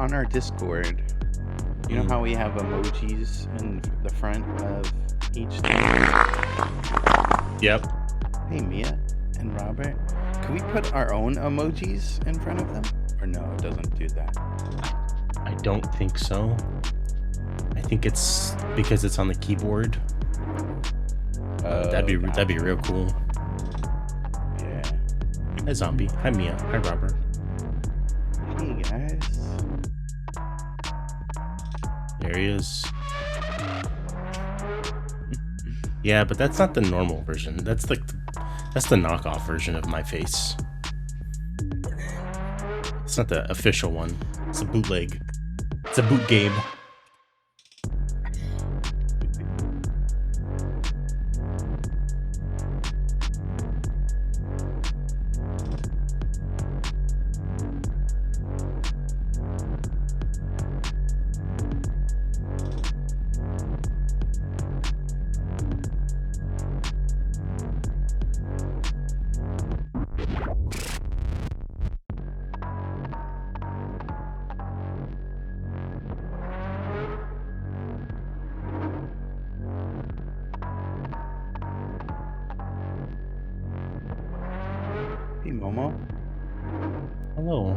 on our Discord, you know how we have emojis in the front of each thing? Yep. Hey, Mia and Robert, can we put our own emojis in front of them? Or no, it doesn't do that. I don't think so. I think it's because it's on the keyboard. That'd be real cool. Yeah. Hi, Zombie. Hi, Mia. Hi, Robert. Hey, guys. There he is. Yeah, but that's not the normal version. That's the knockoff version of my face. It's not the official one. It's a bootleg. It's a boot game. Hey, Momo. Hello.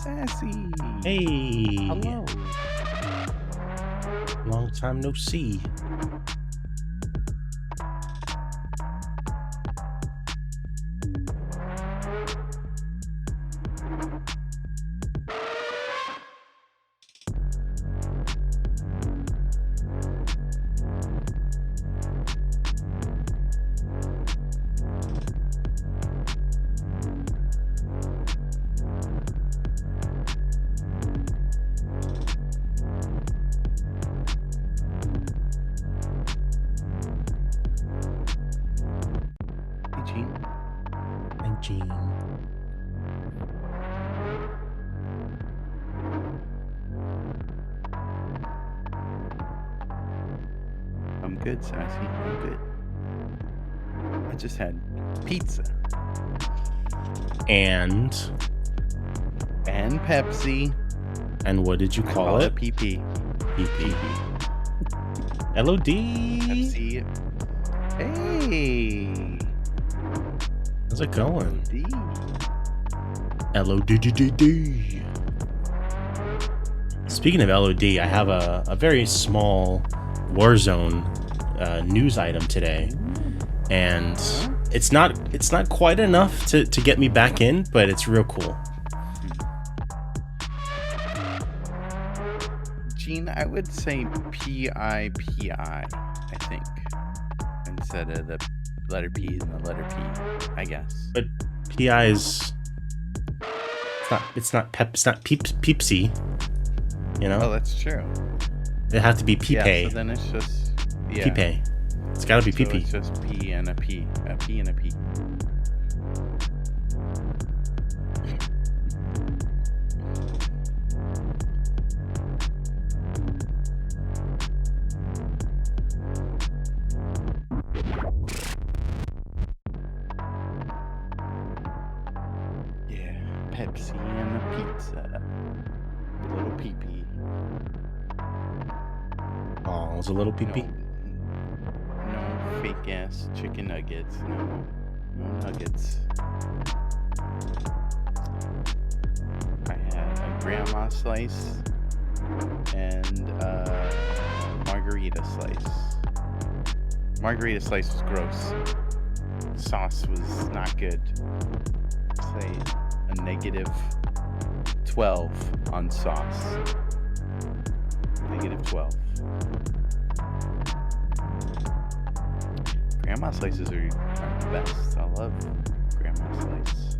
Sassy. Hey. Hello. Long time no see. Hey, Gene. And Gene. I'm good, Sassy. I'm good. I just had pizza. And Pepsi. And what did you call it? PP. PP. LOD. Pepsi. Hey. How's it going? LOD. LODDD. Speaking of LOD, I have a very small Warzone news item today, and it's not quite enough to get me back in, but it's real cool. Gene, I would say PIPI, I think, instead of the letter P and the letter P, I guess. But PI is it's not peepsy, you know? Oh, that's true. It has to be peepay. Yeah, so then it's just Peepay. It's gotta be peepee. It's just P and a P. A P and a P. Yeah, Pepsi and a pizza. A little pee-pee. Oh, it was a little peepee. No fake ass chicken nuggets. No nuggets. I had a grandma slice and a margarita slice. Margarita slice was gross. Sauce was not good. Say a negative 12 on sauce. Negative 12. Grandma slices are the best. I love grandma slice.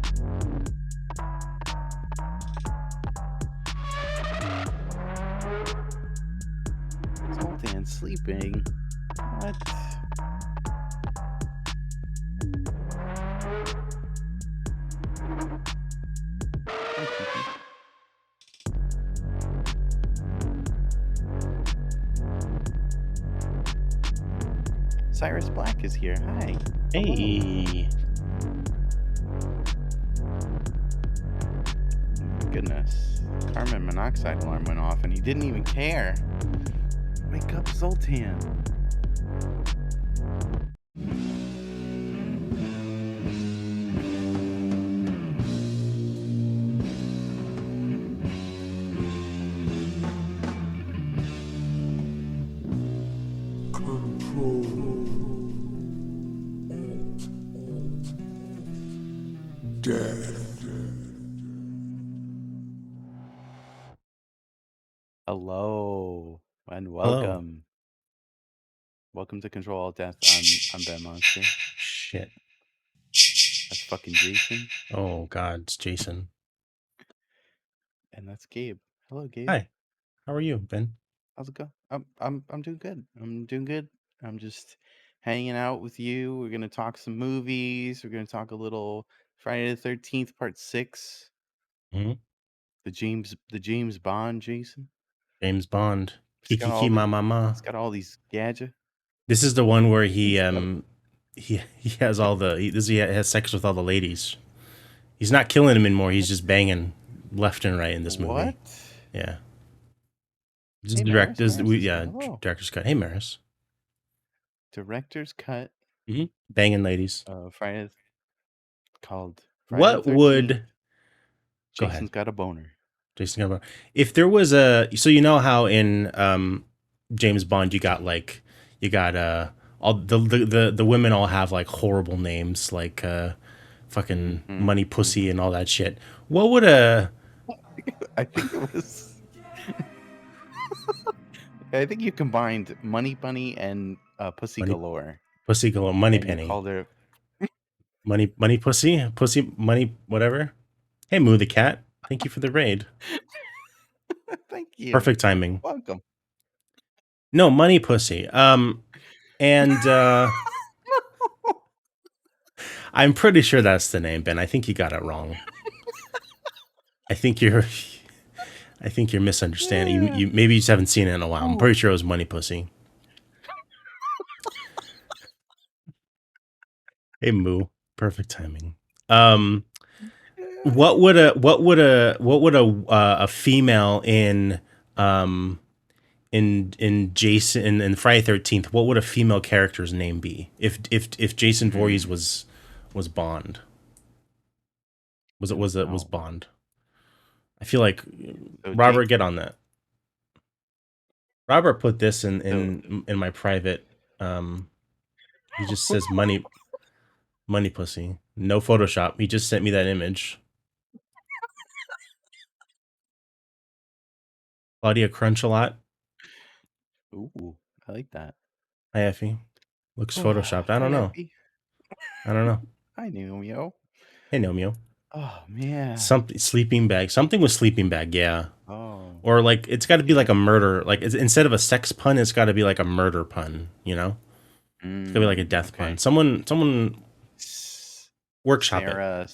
Zoltan sleeping. What? Hi, Kiki. Cyrus Black is here. Hi. Hello. Hey. Goodness. Carbon monoxide alarm went off and he didn't even care. Wake up, Zoltan. Death. Hello and Hello. welcome. Welcome to ControlAltDeath. I'm Ben Monster. Shit. That's fucking Jason. Oh God, it's Jason. And that's Gabe. Hello, Gabe. Hi. How are you, Ben? How's it go? I'm doing good. I'm doing good. I'm just hanging out with you. We're gonna talk some movies. We're gonna talk a little Friday the 13th Part 6. Hmm. The James Bond, Jason. James Bond. It's got all Kiki the Mama. it's got all these gadgets. This is the one where It's got he has all the he has sex with all the ladies. He's not killing them anymore. He's what? just banging left and right in this movie. What? Yeah. This is Hey direct. Maris. This Maris is here. yeah. Hello. Director's cut. Hey, Maris. Director's cut Banging ladies. Friday called Friday the What 13th. would go ahead? Jason's got a boner. Jason Gilmore. If there was a, so you know how in James Bond you got all the women all have like horrible names like fucking Hmm. money pussy and all that shit. What would a I think it was. I think you combined Money Bunny and Pussy money Galore, pussy galore, money and you penny, called her. money pussy money whatever? Hey Moo the cat, thank you for the raid. Thank you. Perfect timing. Welcome. No, money pussy. And I'm pretty sure that's the name, Ben. I think you got it wrong. I think you're I think you're misunderstanding. You maybe you just haven't seen it in a while. I'm Oh. pretty sure it was Money Pussy. Hey Moo, perfect timing. What would a female in Jason in Friday 13th? What would a female character's name be if Jason Voorhees Hmm. was Bond? Was I it don't was know. Bond? I feel like So Robert, get on that. Robert put this in so in my private. He just says money pussy. No Photoshop. He just sent me that image. Claudia Crunch a lot. ooh, I like that. Hi Effie. Looks photoshopped. I Hi, don't know. Effie. I don't know. Hi, Numio. Hey Nomeo. Oh man. Something sleeping bag. Something with sleeping bag. Yeah. Oh, Or like it's got to be like okay. a murder. Like instead of a sex pun, it's got to be like a murder pun. You know. It's gotta be like a death pun. Okay. Someone S- workshop it. Sarah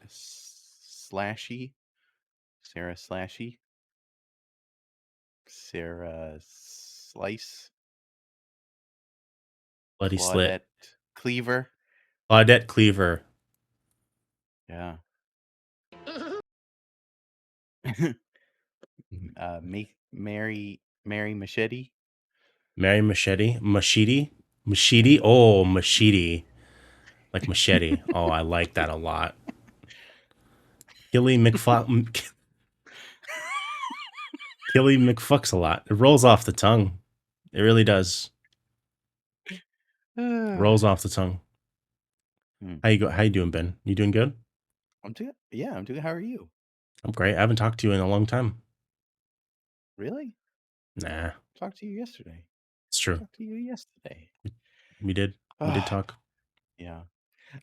Slashy. Sarah Slashy. Sarah Slice. Bloody slit. Claudette Cleaver. Claudette Cleaver. Yeah. Mary Machete. Mary Machete. Machete. Machete. Oh, machete. Like machete. Oh, I like that a lot. Killy McFuck. Killy McFucks a lot. It rolls off the tongue. It really does. Hmm. Rolls off the tongue. How you doing, Ben? You doing good? I'm doing. How are you? I'm great. I haven't talked to you in a long time. Really? Nah, Talked to you yesterday. it's true. Talked to you yesterday. We did. We did Ah, talk. yeah.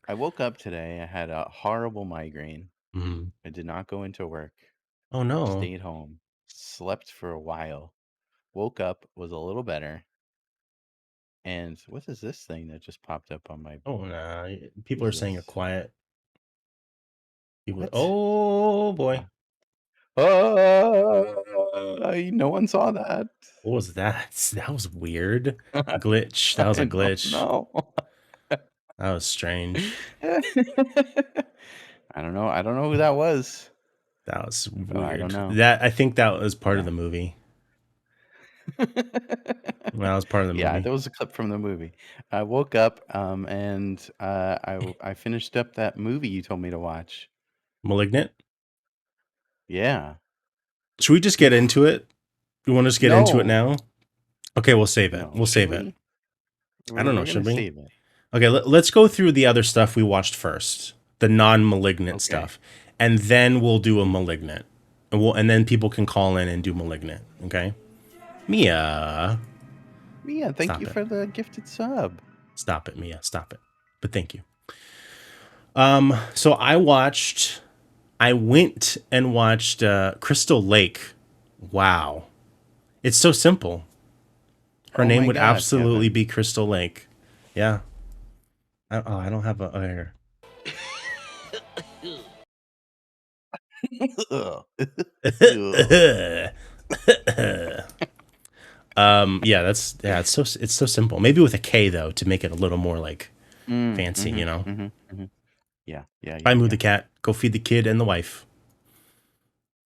I woke up today. I had a horrible migraine. Mm. I did not go into work. Oh no. Stayed home. Slept for a while. woke up, was a little better, and what is this thing that just popped up on my? Oh, nah. What People is are saying you're this? quiet. People, What? oh boy. No one saw that. What was that? That was weird. Glitch. That was I a don't glitch. know. That was strange. I don't know. I don't know who that was. That was So I don't weird. know. That I think that was part of Yeah. the movie. That was part of the Yeah, movie. there was a clip from the movie. I woke up, and I finished up that movie you told me to watch. Malignant. Yeah. Should we just get into it? You want to just get into it No, now? Okay, we'll save it. no. We'll Should save it. we? I don't know. We're gonna Should we? save it. Okay, let's go through the other stuff we watched first, the non-malignant Okay. stuff, and then we'll do a Mm. malignant, and then people can call in and do malignant. Okay, Mia, Yeah. Thank you stop it, for the gifted sub. stop it, Mia, stop it. But thank you. So I went and watched Crystal Lake. Wow, it's so simple. Her Oh name my would God, absolutely Kevin. be Crystal Lake. Yeah. I don't have a. Oh, here. Ugh. Ugh. Yeah, it's so simple. Maybe with a K though to make it a little more like fancy, Mm-hmm. you know. Mm-hmm. Mm-hmm. Yeah. Yeah. I Yeah. move the Yeah. cat, go feed the kid and the wife.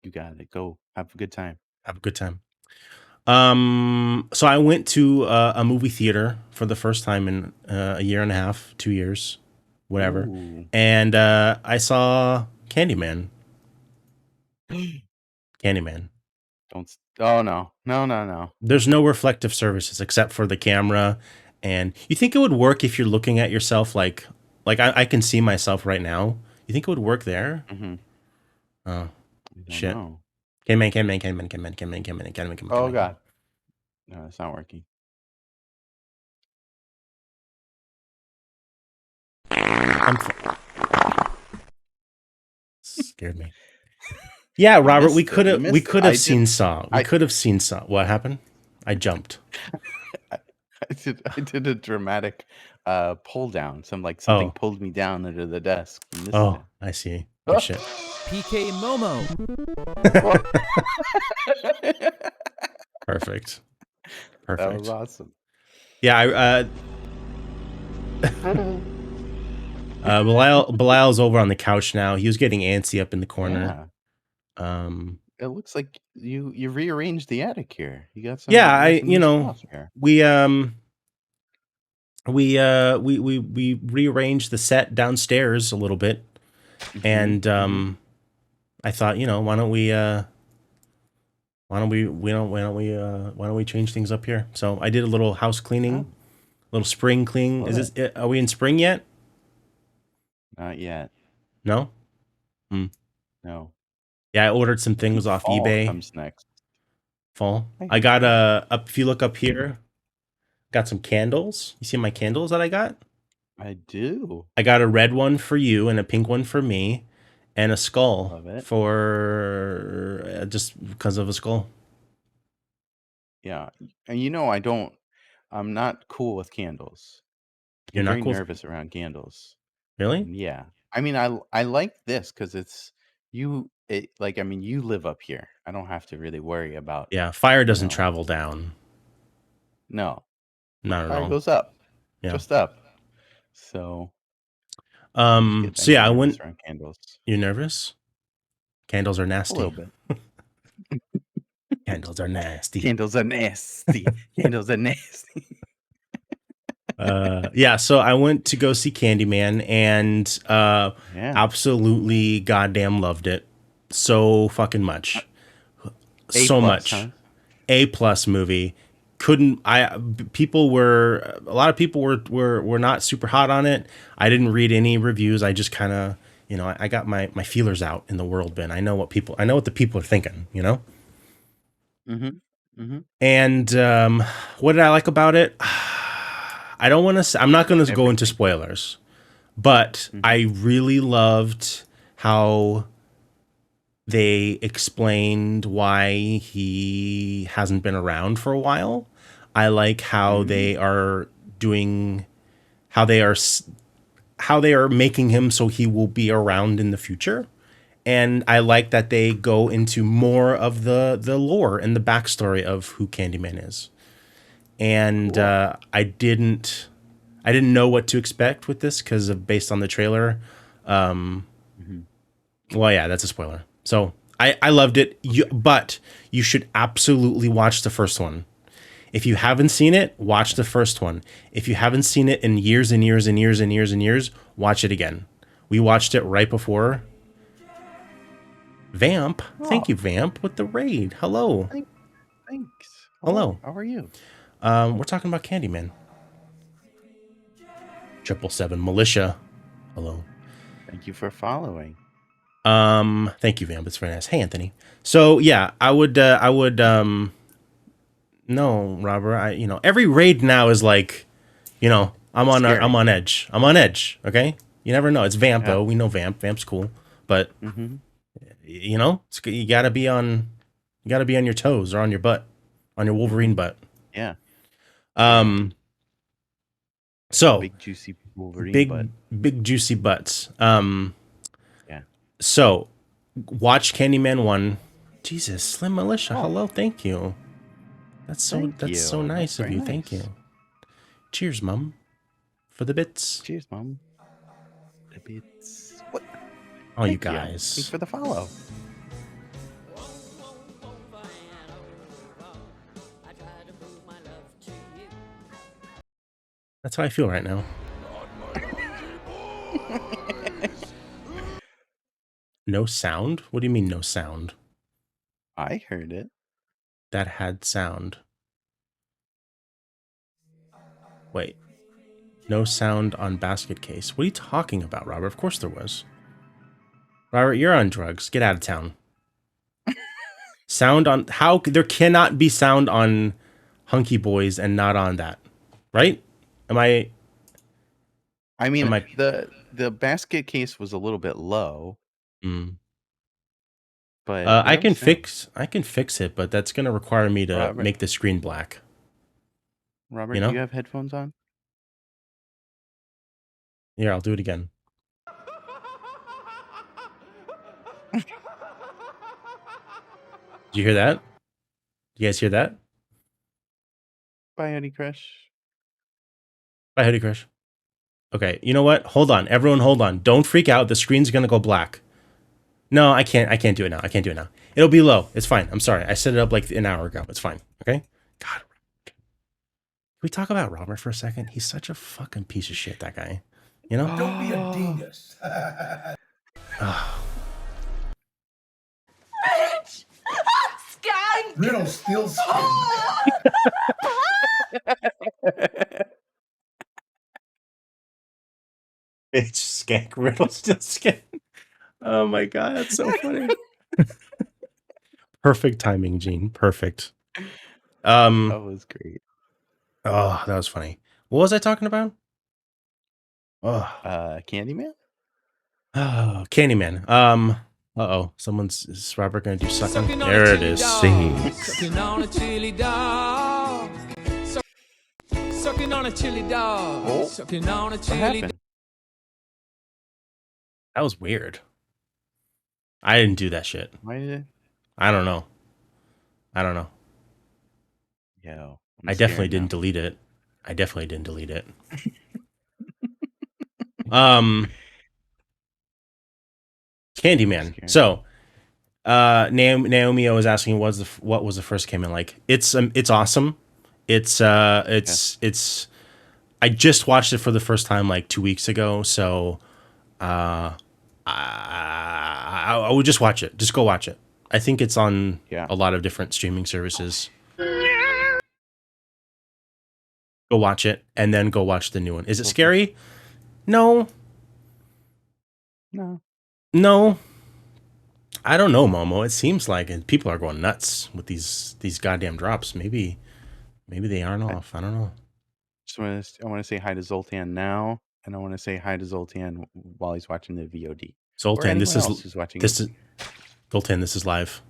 You got it. Go have a good time. Have a good time. So I went to a movie theater for the first time in a year and a half, 2 years, whatever, Ooh. and I saw Candyman. Candyman. Oh no. No. No. No. There's no reflective surfaces except for the camera, and you think it would work if you're looking at yourself like I can see myself right now. You think it would work there? Mm-hmm. Oh I don't shit! know. Oh Candyman. God. No, it's not working. Scared me. Yeah, You Robert, missed it. You we missed it. could have seen Saw. We I could have seen Saw. What happened? I jumped. I I did a dramatic pull down. Something Oh, pulled me down under the desk. You missed oh, it. I see. Good Oh, shit. PK Momo. well, Perfect. that was Perfect. awesome. Yeah, Bilal's over on the couch now. He was getting antsy up in the corner. Yeah. Um, It looks like you rearranged the attic here. yeah, You got some new stuff here. we we rearranged the set downstairs a little bit, Mhm. and Mhm. I thought, why don't we change things up here? So I did a little house cleaning, Oh, little spring clean. love it. Are we in spring yet? Not yet. No. Hmm. No. Yeah, I ordered some I think things off fall eBay. comes next. Fall. I I think got so. up. If you look up here, got some candles. You see my candles that I got? I do. I got a red one for you and a pink one for me, and a skull Love it. for just because of a skull. Yeah. And I'm not cool with candles. You're I'm not very cool. nervous around candles. Really? And yeah. I mean, I like this because I mean, you live up here. I don't have to really worry about, Yeah. Fire you doesn't know, travel down. no, Not at fire all. goes up, Yeah. just up. So I So get yeah, I nervous went. around candles You nervous? Candles are a little nasty. bit. Candles are nasty. Candles are nasty. Candles are nasty. Yeah, so I went to go see Candyman and Yeah. absolutely goddamn loved it. So fucking Uh, much. A So plus, huh? much. A plus movie. Couldn't I people were a lot of people were not super hot on it. I didn't read any reviews. I just kind of, I got my feelers out in the world, Ben. I know what the people are thinking, you know? Mhm. Mhm. And what did I like about it? I don't want to. I'm not going to go into Everything. spoilers, but Mhm. I really loved how they explained why he hasn't been around for a while. I like how Mm, they are doing how they are how they are making him so he will be around in the future. And I like that they go into more of the lore and the backstory of who Candyman is. And cool. I didn't know what to expect with this because of based on the trailer. Mhm. Well, yeah, that's a spoiler. So I loved it, but you should absolutely watch the first one. If you haven't seen it, watch Okay. the first one. If you haven't seen it in years and years and years and years and years, watch it again. We watched it right before Vamp. Oh, Thank you, Vamp, with the raid. Hello. thank, thanks. Hello. Hello. How are you? We're talking about Candyman. 777 Militia. Hello. Thank you for following. Thank you, Vamp. It's very nice. Hey, Anthony. So yeah, I would, no, Robert. Every raid now is like, I'm Scary. on edge. I'm on edge. Okay, you never know. It's Vamp Yeah. though. We know Vamp. Vamp's cool, but Mm-hmm. you gotta be on your toes or on your butt, on your Wolverine Mm-hmm. butt. Yeah. Yeah. Um, so Big juicy Wolverine butt. big juicy butts. Yeah. So watch Candyman 1. Jesus, Slim Militia. Oh, Hello, thank you. thank That's so you. That's nice of very you. Thank nice. you. Cheers, Mum, for the bits. Cheers, mom. A bit. What? All you Thank you. Thanks guys. for the follow. That's how I feel right now. No sound? What do you mean no sound? I heard it. That had sound. Wait. No sound on basket case. What are you talking about, Robert? Of course there was. Robert, you're on drugs. Get out of town. Sound on how there cannot be sound on Hunky Boys and not on that. Right? Am I I mean, am I the basket case was a little bit low, mm. but there was sound. I can fix it, but that's gonna require me to Robert, make the screen black. You Robert, do know? you have headphones on? Here, I'll do it again. Did you hear that? You guys hear that? Bye, Honey Crush. Bye, Hoodie Crush. Okay, you know what? Hold on. Everyone hold on. Don't freak out. The screen's gonna go black. No, I can't do it now. I can't do it now. It'll be low. It's fine. I'm sorry. I set it up like an hour ago. It's fine. Okay? God. Can we talk about Robert for a second? He's such a fucking piece of shit, that guy. You know? Don't be a dingus. Bitch! Skank! Riddle still skin. It's skank riddle still skin. Oh my god, that's so funny. Perfect timing, Gene. Perfect. That was great. Oh, that was funny. What was I talking about? Oh, Candyman? Candyman. Someone's is Robert gonna do sucking? Sucking on a There it chili is. dog. Sucking on a chili dog. Sucking on a chili dog. Oh, Sucking on a what chili dog. happened? That was weird. I didn't do that shit. Why did it? I don't know. I don't know. Yo, I'm I definitely scared didn't now. delete it. I definitely didn't delete it. Um, I'm Candyman. scared now. So, Naomi was asking what was the first Candyman like? It's awesome. Okay. I just watched it for the first time like 2 weeks ago, so uh, I would just watch it. Just go watch it. I think it's on Yeah. a lot of different streaming services. Go watch it and then go watch the new one. Is it Okay. scary? No, No. no. I don't know, Momo. It seems like people are going nuts with these goddamn drops. Maybe they aren't I off. I don't know. just want to. I want to say hi to Zoltan now, and I want to say hi to Zoltan while he's watching the VOD, or Zoltan, anyone else who's watching this it. is Zoltan, this is live.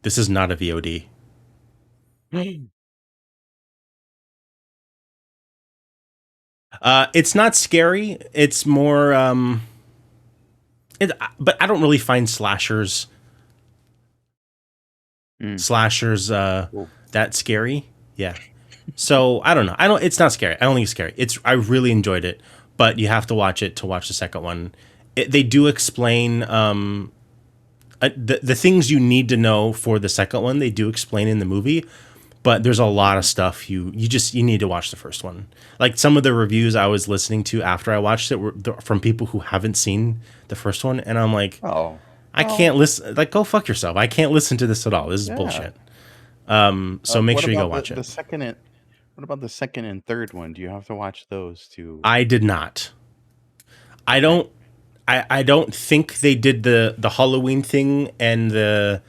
This is not a VOD. It's not scary. It's more but I don't really find Mm. slashers Cool. that scary. Yeah. So I don't know. It's not scary. I don't think it's scary. I really enjoyed it, but you have to watch it to watch the second one. They do explain the things you need to know for the second one. They do explain in the movie, but there's a lot of stuff you need to watch the first one. Like some of the reviews I was listening to after I watched it were from people who haven't seen the first one, and I'm like, Oh, I can't listen. Like, go fuck yourself. I can't listen to this at all. This is yeah. bullshit. So make What sure you go about watch it. the second and what about the second and third one? Do you have to watch those too? I did not. I Okay. don't. I don't think they did the Halloween thing and the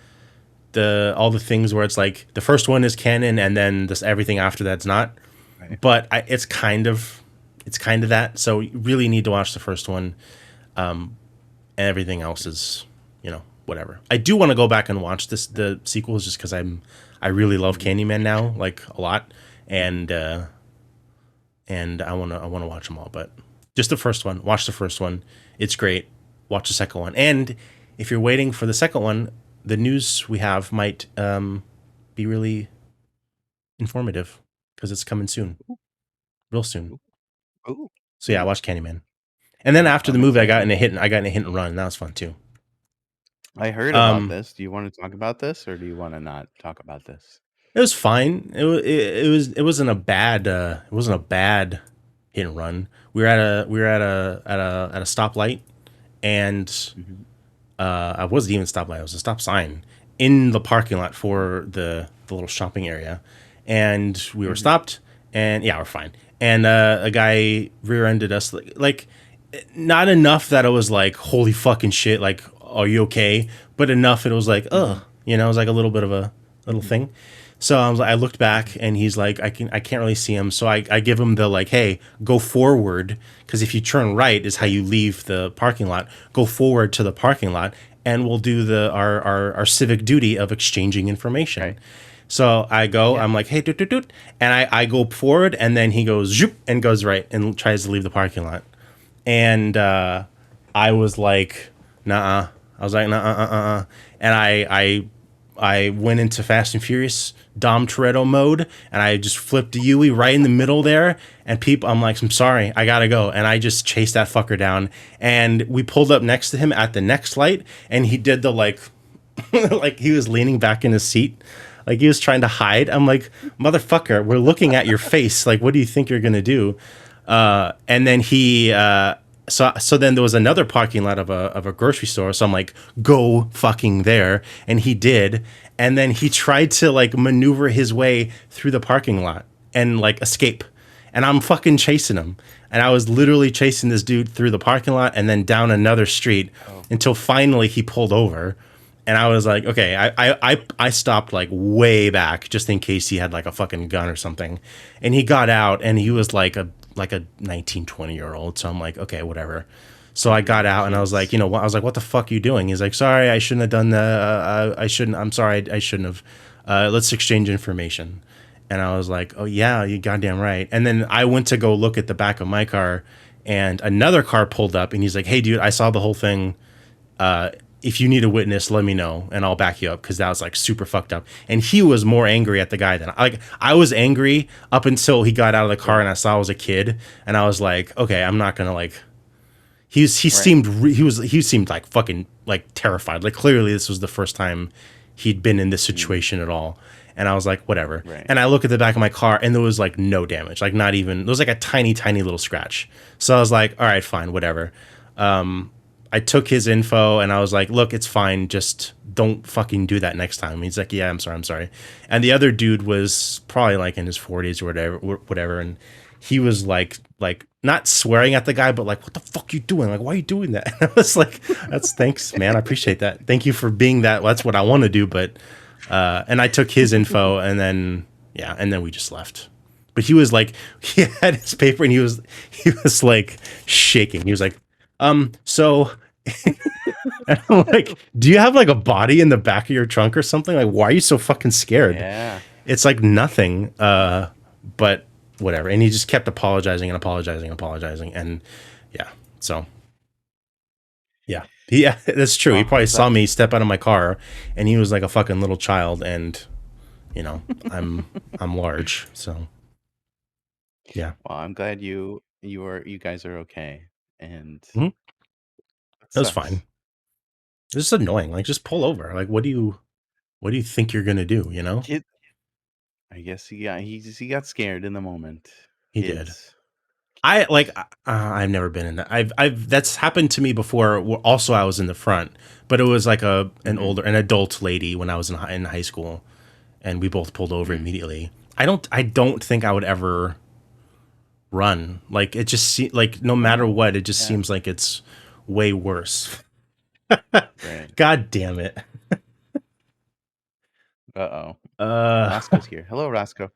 all the things where it's like the first one is canon and then this everything after that's not. Right. But it's kind of that. So you really need to watch the first one. And everything else is, whatever. I do want to go back and watch the sequels just because I really love Mhm. Candyman now, like a lot, and I wanna watch them all. But just the first one, watch the first one. It's great. Watch the second one, and if you're waiting for the second one, the news we have might be really informative because it's coming soon, Ooh, real soon. ooh, ooh, So yeah, ooh. watch Candyman, and then after the I'm movie, excited. I got in a hit and run. That was fun too. I heard about Um, this. Do you want to talk about this, or do you want to not talk about this? It was fine. It wasn't a bad hit and run. We were at a stoplight, and Hmm. I wasn't even a stoplight. It was a stop sign in the parking lot for the little shopping area, and we were Hmm. stopped, and yeah, we're fine. And a guy rear-ended us like not enough that it was like holy fucking shit, like are you okay? But enough it was like Hmm. it was like a little bit of a little Hmm. thing. So I looked back Hmm. and he's like, I can't really see him. So I give him the like, hey, go forward. Cause if you turn right is how Right. you leave the parking lot. Go forward to the parking lot and we'll do our civic duty of exchanging information. Right. So I go, Yeah. I'm like, hey, doot, doot, doot. And I go forward and then he goes, zoop, and goes right and tries to leave the parking lot. And I was like, nah. I was like, nah. And I went into Fast and Furious Dom Toretto mode, and I just flipped a Yui right in the middle there. And people, I'm like, I'm sorry, I gotta go. And I just chased that fucker down. And we pulled up next to him at the next light, and he did the like, like he was leaning back in his seat, like he was trying to hide. I'm like, motherfucker, we're looking at your face. Like, what do you think you're gonna do? And then he so then there was another parking lot of a grocery store, so I'm like, go fucking there. And he did. And then he tried to like maneuver his way through the parking lot and like escape, and I'm fucking chasing him. And I was literally chasing this dude through the parking lot and then down another street Oh. until finally he pulled over. And I was like, okay, I stopped like way back just in case he had like a fucking gun or something. And he got out and he was like a 19, 20-year old. So I'm like, okay, whatever. So I got out and I was like, Jeez. you know what? I was like, what the fuck are you doing? He's like, sorry, I shouldn't have done that. I shouldn't. I'm sorry, I shouldn't have. Let's exchange information. And I was like, oh yeah, you goddamn right. And then I went to go look at the back of my car, and another car pulled up, and he's like, hey dude, I saw the whole thing. If you need a witness, let me know and I'll back you up, because that was like super fucked up. And he was more angry at the guy than I was angry up until he got out of the car Right. and I saw I was a kid, and I was like, okay, I'm not gonna like. Right. He seemed like fucking like terrified. Like clearly this was the first time he'd been in this Mm. situation at all. And I was like, whatever. Right. And I look at the back of my car and there was like no damage, like not even. There was like a tiny, tiny little scratch. So I was like, all right, fine, whatever. I took his info and I was like, look, it's fine. Just don't fucking do that next time. He's like, yeah, I'm sorry, I'm sorry. And the other dude was probably like in his 40s or whatever. And he was like not swearing at the guy, but like, what the fuck you doing? Like, why are you doing that? And I was like, that's thanks, man. I appreciate that. Thank you for being that. Well, that's what I want to do. But, and I took his info and then, yeah, and then we just left. But he was like, he had his paper and he was like shaking. He was like, so And I'm like, do you have like a body in the back of your trunk or something? Like, why are you so fucking scared? Yeah. It's like nothing. But whatever. And he just kept apologizing and apologizing and apologizing. And yeah, so yeah. Yeah, that's true. He Well, probably I'm saw glad. me step out of my car and he was like a fucking little child, and you know, I'm large. So yeah. Well, I'm glad you guys are okay, and Mhm. it That was sucks. fine. It's just annoying. Like, just pull over. Like, what do you think you're gonna do, you know? Kid, I guess he got scared in the moment. He did. Kids, I like kids. I've never been in that. I've that's happened to me before. Also, I was in the front, but it was like Mm-hmm. an adult lady when I was in high school, and we both pulled over Mm, immediately. I don't think I would ever run. Like, it just like no matter no. what, it just Yeah. seems like it's way worse. Right. God damn it. Uh-oh. Uh Roscoe's here. Hello, Roscoe.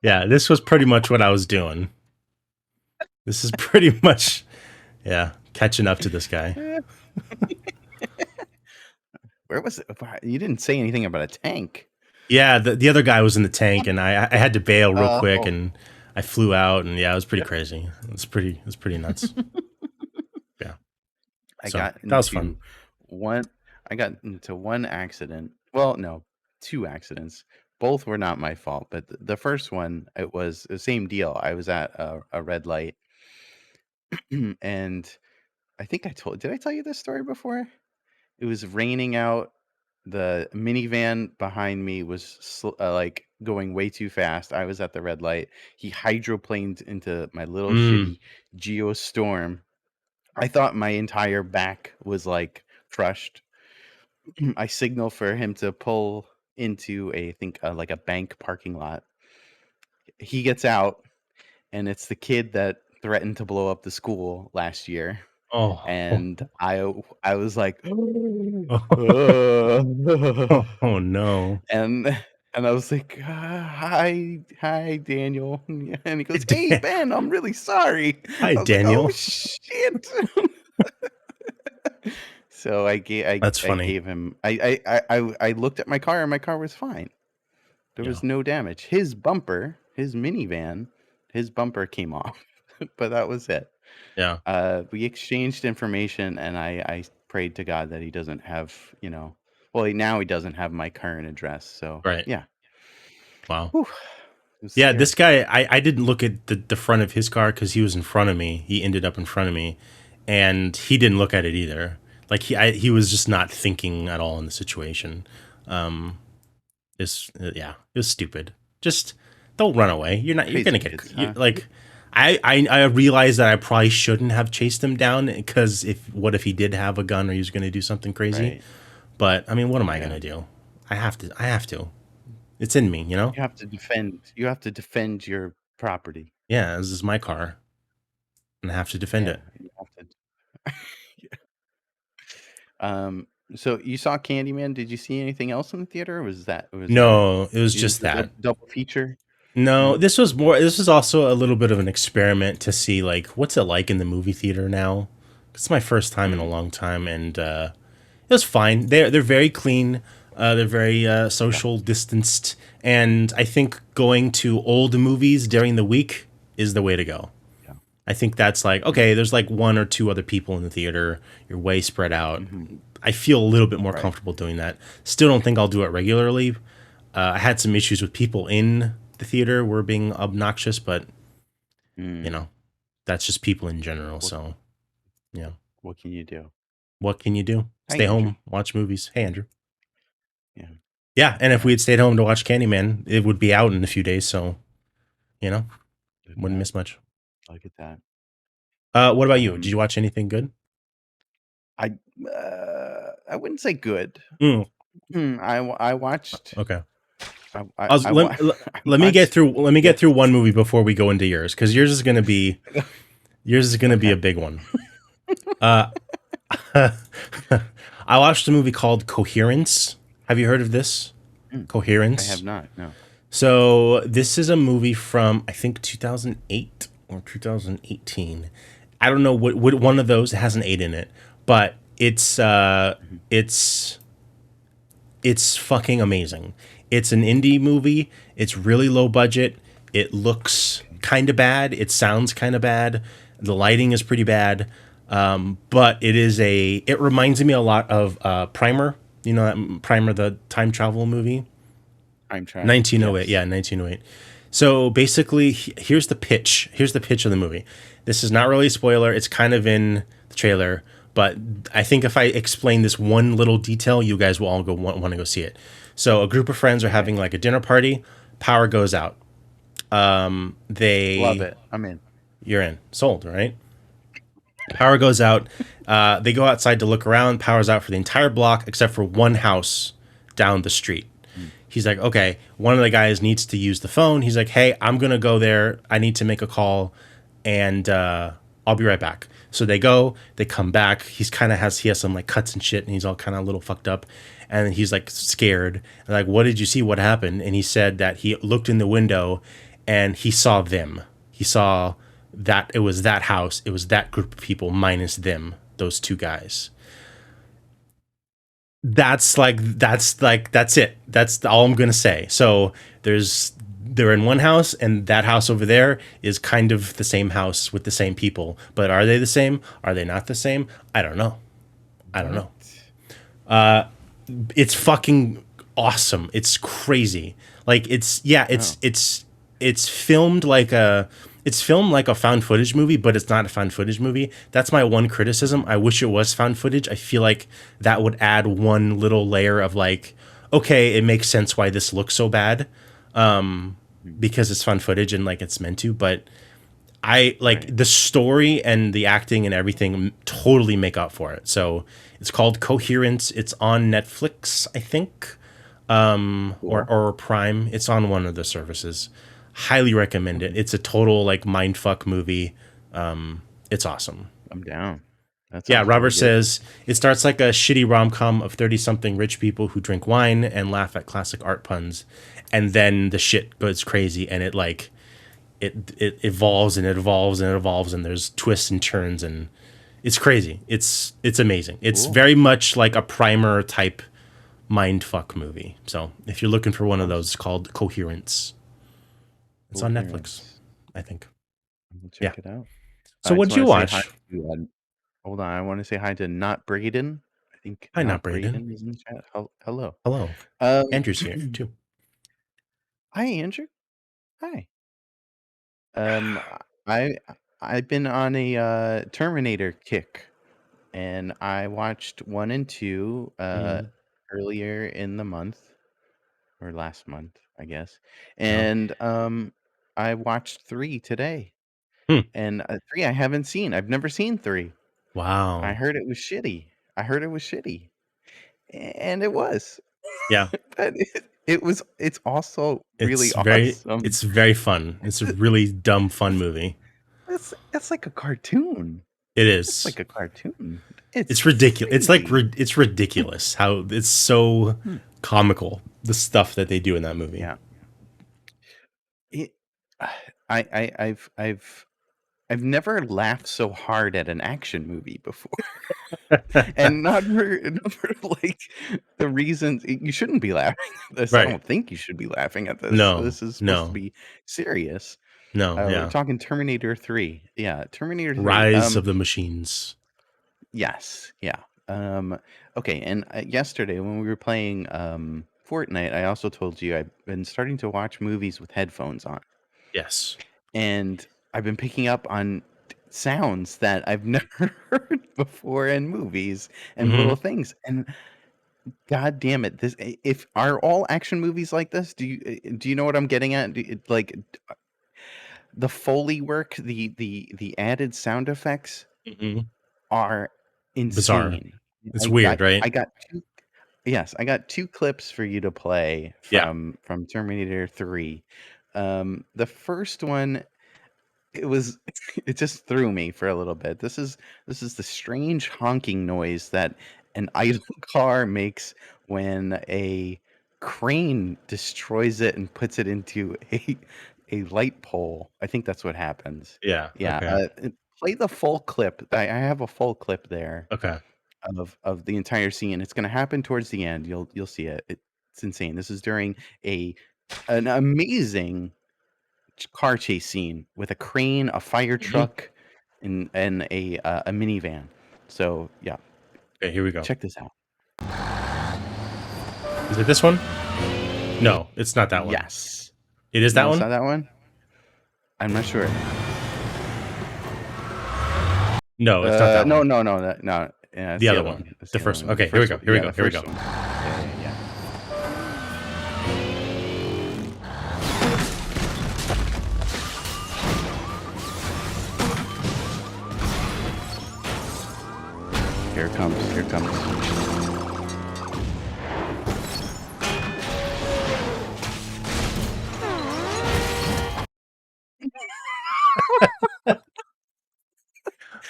yeah, this was pretty much what I was doing. This is pretty much, yeah, catching up to this guy. Eh, Where was it? You didn't say anything about a tank. Yeah, the other guy was in the tank, and I had to bail real quick, Oh. and I flew out, and yeah, it was pretty crazy. It was pretty nuts. Yeah, I so got that was fun. into one I got into one accident. Well, no, two accidents. Both were not my fault, but the first one, it was the same deal. I was at a red light and I think did I tell you this story before? It was raining out. The minivan behind me was like going way too fast. I was at the red light. He hydroplaned into my little Mm. shitty Geostorm. I thought my entire back was like crushed. I signal for him to pull into I think like a bank parking lot. He gets out, and it's the kid that threatened to blow up the school last year. Oh, And I was like, oh no, and I was like, hi, Daniel," and he goes, hey, "Hey, Ben, I'm really sorry." hi I was like, "Oh Daniel. shit." So That's I funny. gave him I looked at my car, and my car was fine. There Yeah, was no damage. His bumper, his minivan, his bumper came off, but that was it. yeah, We exchanged information, and I prayed to God that he doesn't have, well, now he doesn't have my current address. So right. yeah, Wow. whew, it was Yeah, this scary. guy, I didn't look at the front of his car because he was in front of me. He ended up in front of me, and he didn't look at it either. Like, he was just not thinking at all in the situation. Yeah, it was stupid. Just don't run away. You're Crazy gonna get kids, huh? like. I realized that I probably shouldn't have chased him down, because what if he did have a gun or he was gonna do something crazy? Right? But I mean, what am I Yeah. gonna do? I have to. It's in me, you know. You have to defend. You have to defend your property. Yeah, this is my car, and I have to defend Yeah, it. you have to. Um. So you saw Candyman. Did you see anything else in the theater? Or was that No, it was it was just the that. double feature? No, Mm, this was also a little bit of an experiment to see, like, what's it like in the movie theater now. It's my first time in a mm, long time, and it was fine. They're very clean. They're very yeah. social distanced, and I think going to old movies during the week is the way to go. Yeah. I think that's like, okay, there's like one or two other people in the theater. You're way spread out. Hmm. I feel a little bit more Right. comfortable doing that. Still don't think I'll do it regularly. I had some issues with people in the theater were being obnoxious, but you Mm. know, that's just people in general. What So, yeah, What can you do? what can you do? Hi, Stay Andrew. home, watch movies. Hey, Andrew. Yeah. Yeah, and if we Yeah. had stayed home to watch Candyman, it would be out in a few days, so you know, Look at wouldn't that. miss much. Look at that. What about you? Did Um. you watch anything good? I I wouldn't say good. Mm, I watched. okay. I I was, I, let, wa- let, I let me get watched. through. Let me get Yes. through one movie before we go into yours, because yours is gonna be a Okay. big one. Uh, I watched a movie called Coherence. Have you heard of this? Mm, I have Coherence. not. No. So this is a movie from, I think, 2008 or 2018, I don't know what one of those. It has an 8 in it, but Mhm. it's it's fucking amazing. It's an indie movie. It's really low budget. It looks Okay. kind of bad. It sounds kind of bad. The lighting is pretty bad. But it is a. It reminds me a lot of Primer. You know that Primer, the time travel movie. Time travel. 1908. Yes. Yeah, 1908. So basically, here's the pitch. Here's the pitch of the movie. This is not really a spoiler. It's kind of in the trailer, but I think if I explain this one little detail, you guys will all go want to go see it. So a group of friends are Okay. having like a dinner party. Power goes out. Love They it. I'm in. You're in, sold, right? Power goes out. They go outside to look around. Power's out for the entire block except for one house down the street. Mm. He's like, okay, one of the guys needs to use the phone. He's like, hey, I'm gonna go there. I need to make a call, and I'll be right back. So they go. They come back. He has some like cuts and shit, and he's all kind of a little fucked up, and he's like scared. And like, what did you see? What happened? And he said that he looked in the window, and he saw them. He saw that it was that house. It was that group of people minus them. Those two guys. That's it. That's all I'm gonna say. So they're in one house, and that house over there is kind of the same house with the same people. But are they the same? Are they not the same? I don't know. I don't What? know. It's fucking awesome. It's crazy. Like Oh. it's filmed like a found footage movie, but it's not a found footage movie. That's my one criticism. I wish it was found footage. I feel like that would add one little layer of like, okay, it makes sense why this looks so bad, Mhm. because it's found footage and like it's meant to. But I Right. like the story and the acting and everything totally make up for it. So it's called Coherence. It's on Netflix, I think, Cool. or Prime. It's on one of the services. Highly recommend it. Okay. It's a total like mindfuck movie. It's awesome. I'm down. That Yeah, sounds Robert really good. says it starts like a shitty rom com of 30 something rich people who drink wine and laugh at classic art puns. And then the shit goes crazy and it evolves and it evolves and it evolves and there's twists and turns and it's crazy. It's amazing. It's Cool. very much like a primer type mindfuck movie. So if you're looking for one of those, Awesome. it's called Coherence. It's on Netflix, Coherence. I think. We'll Yeah. check it out. So I just what'd you want to say hi watch? to. Hold on. I want to say hi to Not Braden. I think Hi, not Not Braden. Braden is in the chat. Hello. Hello. Um. Andrew's here too. Hi, Andrew. Hi. Um. I I've been on a Terminator kick, and I watched one and two Mm-hmm. earlier in the month or last month, I guess, Uh-huh. and I watched three today. Hmm. And 3 I haven't seen. I've never seen 3. I Wow. heard it was shitty. I heard it was shitty, and it was. Yeah. But it's also really awesome. It's very fun. It's a It really dumb fun movie. it's like a cartoon. It It's is. like a cartoon. It's It's ridiculous. crazy. It's ridiculous how it's so Hmm. comical the stuff that they do in that movie. Yeah. It I've never laughed so hard at an action movie before. And not for, like, the reasons you shouldn't be laughing at this. I Right. don't think you should be laughing at this. No. This is supposed to No. be serious. No. We're Yeah. talking Terminator 3. Yeah, Terminator 3. Rise of the Machines. Yes, yeah. Okay, and, yesterday when we were playing, Fortnite, I also told you I've been starting to watch movies with headphones on, Yes. and I've been picking up on sounds that I've never heard before in movies and little Mm-hmm. things, and god damn it, this if are all action movies like this? Do you know what I'm getting at? The Foley work, the added sound effects Mm-hmm. are Bizarre. insane. It's I weird, got right? I got 2 Yes, I got 2 clips for you to play Yeah. from Terminator 3. The first one, it was it just threw me for a little bit. This is the strange honking noise that an idle car makes when a crane destroys it and puts it into a light pole. I think that's what happens. Yeah. Yeah, Okay. play the full clip. I have a full clip there Okay. of the entire scene. It's gonna happen towards the end. You'll see it. It's insane. This is during an amazing car chase scene with a crane, a fire Mhm. truck, and a minivan. So yeah, Okay, here we go. check this out. Is it this one? No, it's not that one. Yes. It is that No, it's not one? that one. I'm not sure. No, it's not that No, one. no, no, no. Yeah, it's The the other other one. one. It's The the other first one. one. The Okay, here we first go. one. Here we Yeah, go. the Here we first go. one. Yeah. Here it comes. Here it comes.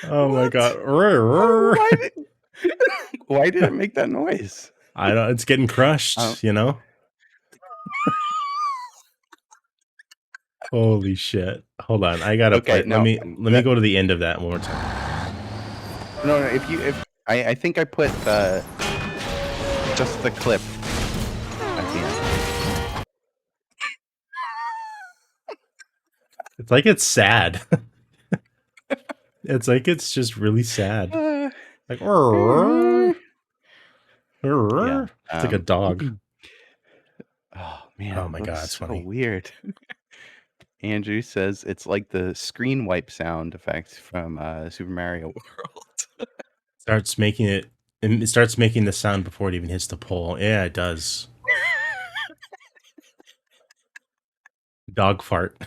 Oh my What? god. Why did why did it make that noise? I don't it's getting Um, crushed, you know? Holy shit. Hold on. I gotta play. okay, no, Let me that go to the end of that one more time. no, no. If I think I put just the clip at the end. It's like it's sad. It's like it's just really sad. Uh, Like yeah. it's like a dog. Oh man, Oh it my looks god, it's so funny. weird. Andrew says it's like the screen wipe sound effect from Super Mario World. It starts making the sound before it even hits the pole. Yeah, it does. Dog fart.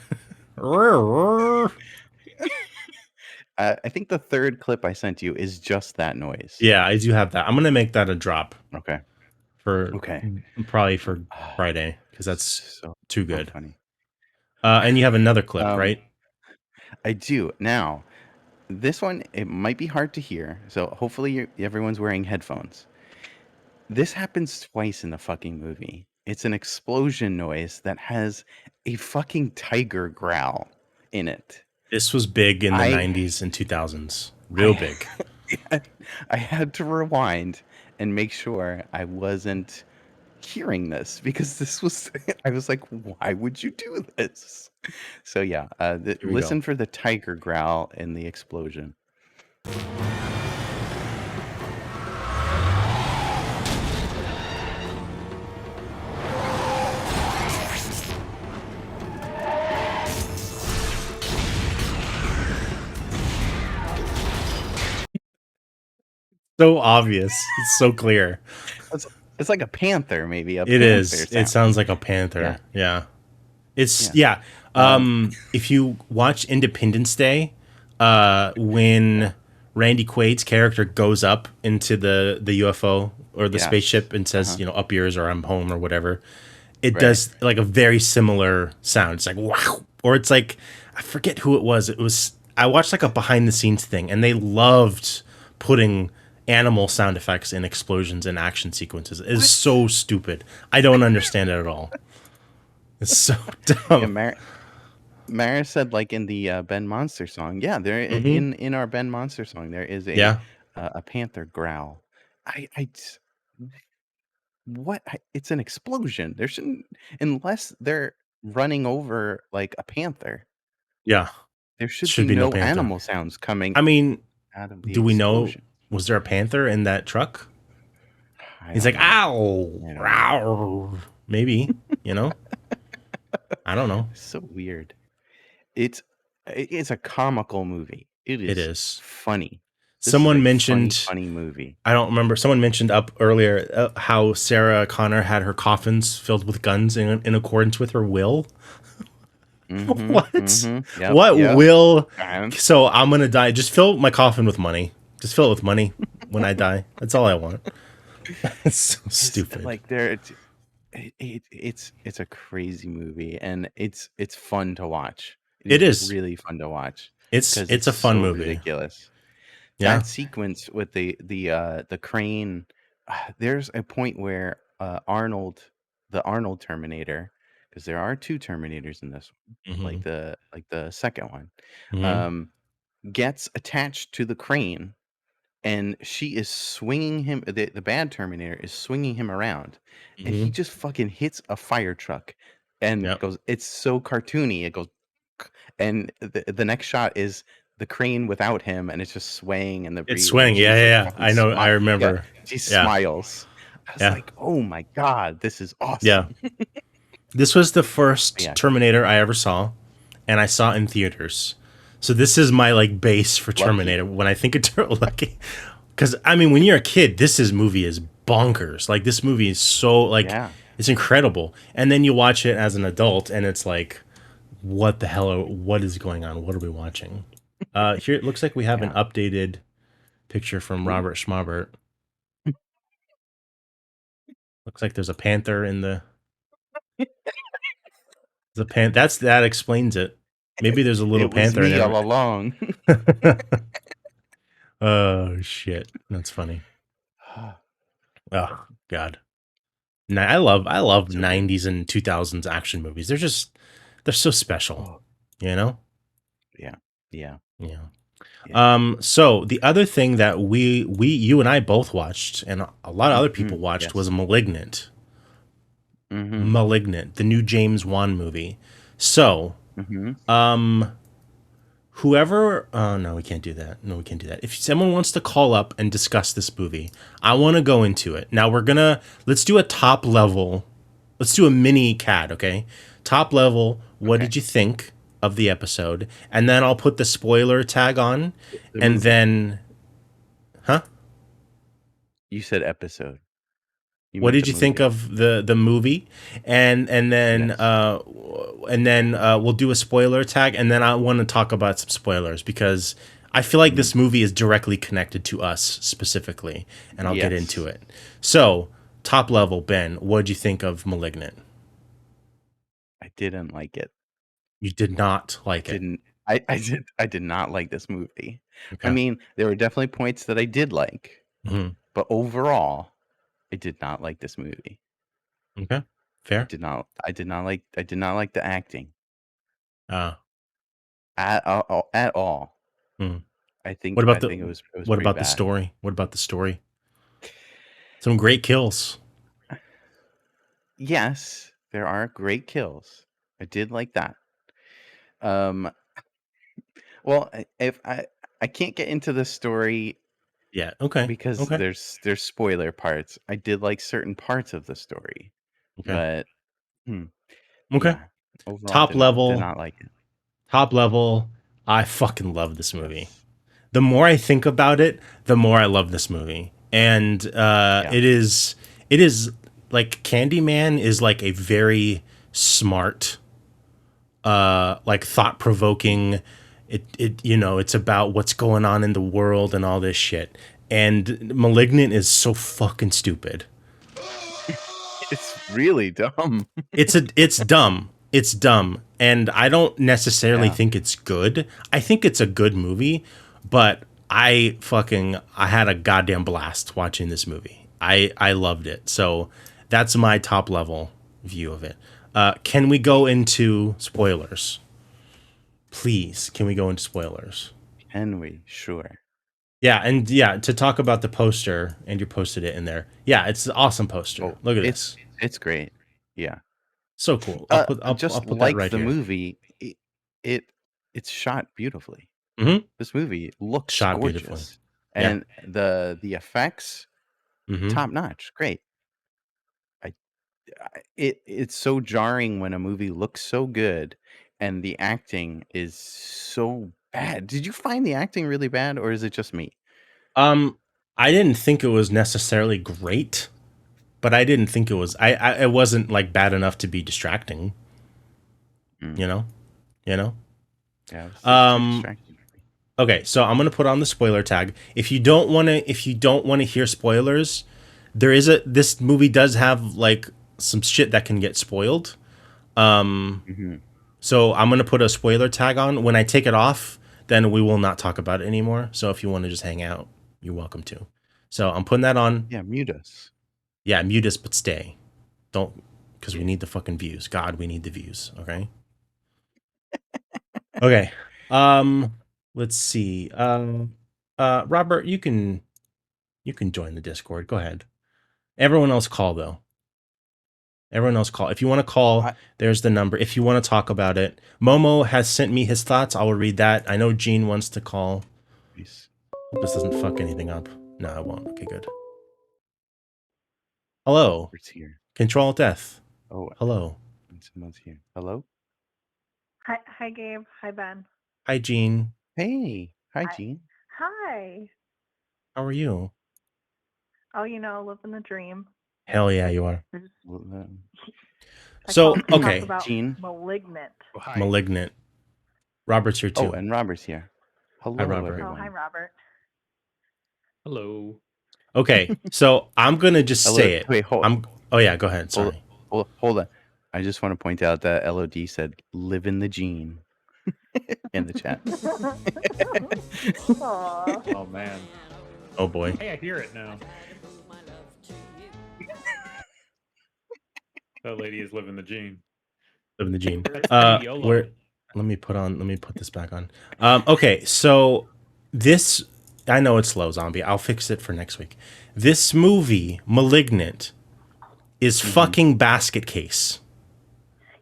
I think the third clip I sent you is just that noise. Yeah, I do have that. I'm gonna make that a drop Okay. for Okay. probably for Ah, Friday because that's so too so good. funny. And you have another clip, Um, right? I do now. This one it might be hard to hear, so hopefully everyone's wearing headphones. This happens twice in the fucking movie. It's an explosion noise that has a fucking tiger growl in it. This was big in the I 90s and 2000s. Real I big. I had to rewind and make sure I wasn't hearing this because this was I was like, why would you do this? So yeah, Here we go. listen for the tiger growl and the explosion. So obvious. It's so clear. It's, it's like a panther, maybe a It panther is. It sound. sounds like a Yeah, panther. Yeah. It's yeah. yeah. Um, If you watch Independence Day, when Randy Quaid's character goes up into the UFO or the yes. spaceship and says, Uh-huh. you know, up yours or I'm home or whatever, it Right. does like a very similar sound. It's like wow, or it's like I forget who it was. It was I watched like a behind the scenes thing, and they loved putting animal sound effects in explosions and action sequences. It's What? so stupid. I don't understand it at all. It's so Yeah, dumb. Mara said like in the Ben Monster song. Yeah, there Hmm. in our Ben Monster song there is Yeah, a panther growl. What? It's an explosion. There shouldn't unless they're running over like a panther. yeah. There should be Should be no no panther. animal sounds coming I mean, out of the do we know? explosion. Was there a panther in that truck? I He's don't like, know. ow, I don't know. ow. Maybe, you know? I don't know. It's so weird. It's it's a comical movie. It It is is. funny. This is Someone a funny, mentioned, funny movie. I don't remember, someone mentioned up earlier how Sarah Connor had her coffins filled with guns in accordance with her will. Mhm, What? mhm. Yep, What yep. will? And So I'm going to die. Just fill my coffin with money. Just fill it with money when I die. That's all I want. It's so it's stupid. like it's a crazy movie and it's fun to watch. It It is is. really fun to watch because It's it's a fun so movie. ridiculous. Yeah. That sequence with the crane, there's a point where the Arnold Terminator, because there are two Terminators in this one, Hmm. like the second one. Hmm. Um, gets attached to the crane, and she is swinging him. The bad Terminator is swinging him around, and he Hmm. just fucking hits a fire truck, and Yep. goes. It's so cartoony. It goes, and the next shot is the crane without him, and it's just swaying in the It's breeze, and swing. Yeah, she's yeah, like yeah. fucking I know. I smile. Yeah, remember. she Yeah, smiles. I was yeah, like, oh my god, this is yeah. awesome. This was the first Yeah, Terminator I ever saw, and I saw it in theaters. So this is my like base for lucky. Terminator. When I think of Lucky, because I mean, when you're a kid, movie is bonkers. Like this movie is so like Yeah. it's incredible, and then you watch it as an adult, and it's like, what the hell? What is going on? What are we watching? Here it looks like we have an Yeah. updated picture from Ooh. Robert Schmaubert. Looks like there's a panther in the pan. That explains it. Maybe there's a little It was panther in me every. all along. Oh shit, that's funny. Oh god, I love So good. 90s and 2000s action movies. They're so special, Oh, you know. yeah. Yeah. Yeah. Yeah. So the other thing that you and I both watched, and a lot of other people watched, was Yes. Malignant. Mhm. Malignant, the new James Wan movie. So, Mhm. um, whoever, no, we can't do that. No, we can't do that. If someone wants to call up and discuss this movie, I want to go into it. Now let's do a top level, let's do a mini CAD, okay? Top level, what Okay. did you think of the episode? And then I'll put the spoiler tag on, The and movie. then, huh? You said episode. You What meant did the you think movie. of the movie? And then Yes. we'll do a spoiler tag, and then I want to talk about some spoilers because I feel like Mm. this movie is directly connected to us specifically, and I'll get into Yes. it. So, top level, Ben, what did you think of *Malignant*? I didn't like it. You did not I like it. didn't I did not like this movie. I Okay. mean, there were definitely points that I did like, Hmm. but overall, I did not like this movie. Okay. Fair. I did not like the acting Uh, at all. hmm. I think it was What pretty about the bad. story? What about the story? Some great kills. Yes, there are great kills. I did like that. Um, well, if I can't get into the story Yeah. Okay. because Okay. there's spoiler parts. I did like certain parts of the story, Okay. but hmm, Okay. yeah, overall Top did level. not like it. Top level. I fucking love this movie. Yes. The more I think about it, the more I love this movie. And Yeah. it is like Candyman is like a very smart, like thought provoking. It's about what's going on in the world and all this shit. And Malignant is so fucking stupid. It's really dumb. It's dumb. It's dumb. And I don't necessarily Yeah. think it's good. I think it's a good movie, but I had a goddamn blast watching this movie. I loved it. So that's my top level view of it. Can we go into spoilers? Please, can we go into spoilers? Can we? Sure. Yeah, and yeah, to talk about the poster, and you posted it in there. Yeah, it's an awesome poster. Oh, Look at this. it's great. Yeah. So cool. I'll Just put that like right the here. movie, it it's shot beautifully. Mm-hmm. This movie looks Shot beautifully. gorgeous, Yeah. and the effects Mm-hmm. top notch. Great. I, it's so jarring when a movie looks so good and the acting is so bad. Did you find the acting really bad, or is it just me? Um, I didn't think it was necessarily great, but I didn't think it was. It wasn't like bad enough to be distracting. Mm, You know. You know. yeah, it was too Um. distracting for me. Okay, so I'm gonna put on the spoiler tag. If you don't want to hear spoilers, this movie does have like some shit that can get spoiled. Hmm. So I'm gonna put a spoiler tag on. When I take it off, then we will not talk about it anymore. So if you want to just hang out, you're welcome to. So I'm putting that on. Yeah, mute us. Yeah, mute us, but stay. Don't, because we Yeah. need the fucking views. God, we need the views. Okay. Okay. Um, let's see. Robert, you can join the Discord. Go ahead. Everyone else call though. Everyone else call. If you want to call, I, there's the number. If you want to talk about it, Momo has sent me his thoughts. I will read that. I know Gene wants to call. nice. Hope this doesn't fuck anything up. No, it won't. Okay, good. Hello. Robert's here. Control Death. Oh, Hello. and someone's here. Hello. Hi, Gabe. Hi, Ben. Hi, Gene. Hey. Hi, Hi. Gene. Hi. How are you? Oh, living the dream. Hell yeah, you are. Well, I So, called to talk okay. about Gene. Malignant. Oh, hi. Malignant. Robert's here too. Oh, and Robert's here. Hello, Robert. everyone. Oh, hi, Robert. Hello. Okay, so I'm gonna just Hello. say it. Wait, Oh yeah, go ahead. Sorry. Hold on. I just want to point out that LOD said "live in the gene" in the chat. Aw. Oh, man. Oh boy. Hey, I hear it now. That lady is living the gene. Living the gene. Hey, YOLO. Where? Let me put this back on. Okay, so this, I know it's slow, zombie. I'll fix it for next week. This movie, Malignant, is fucking Basket Case.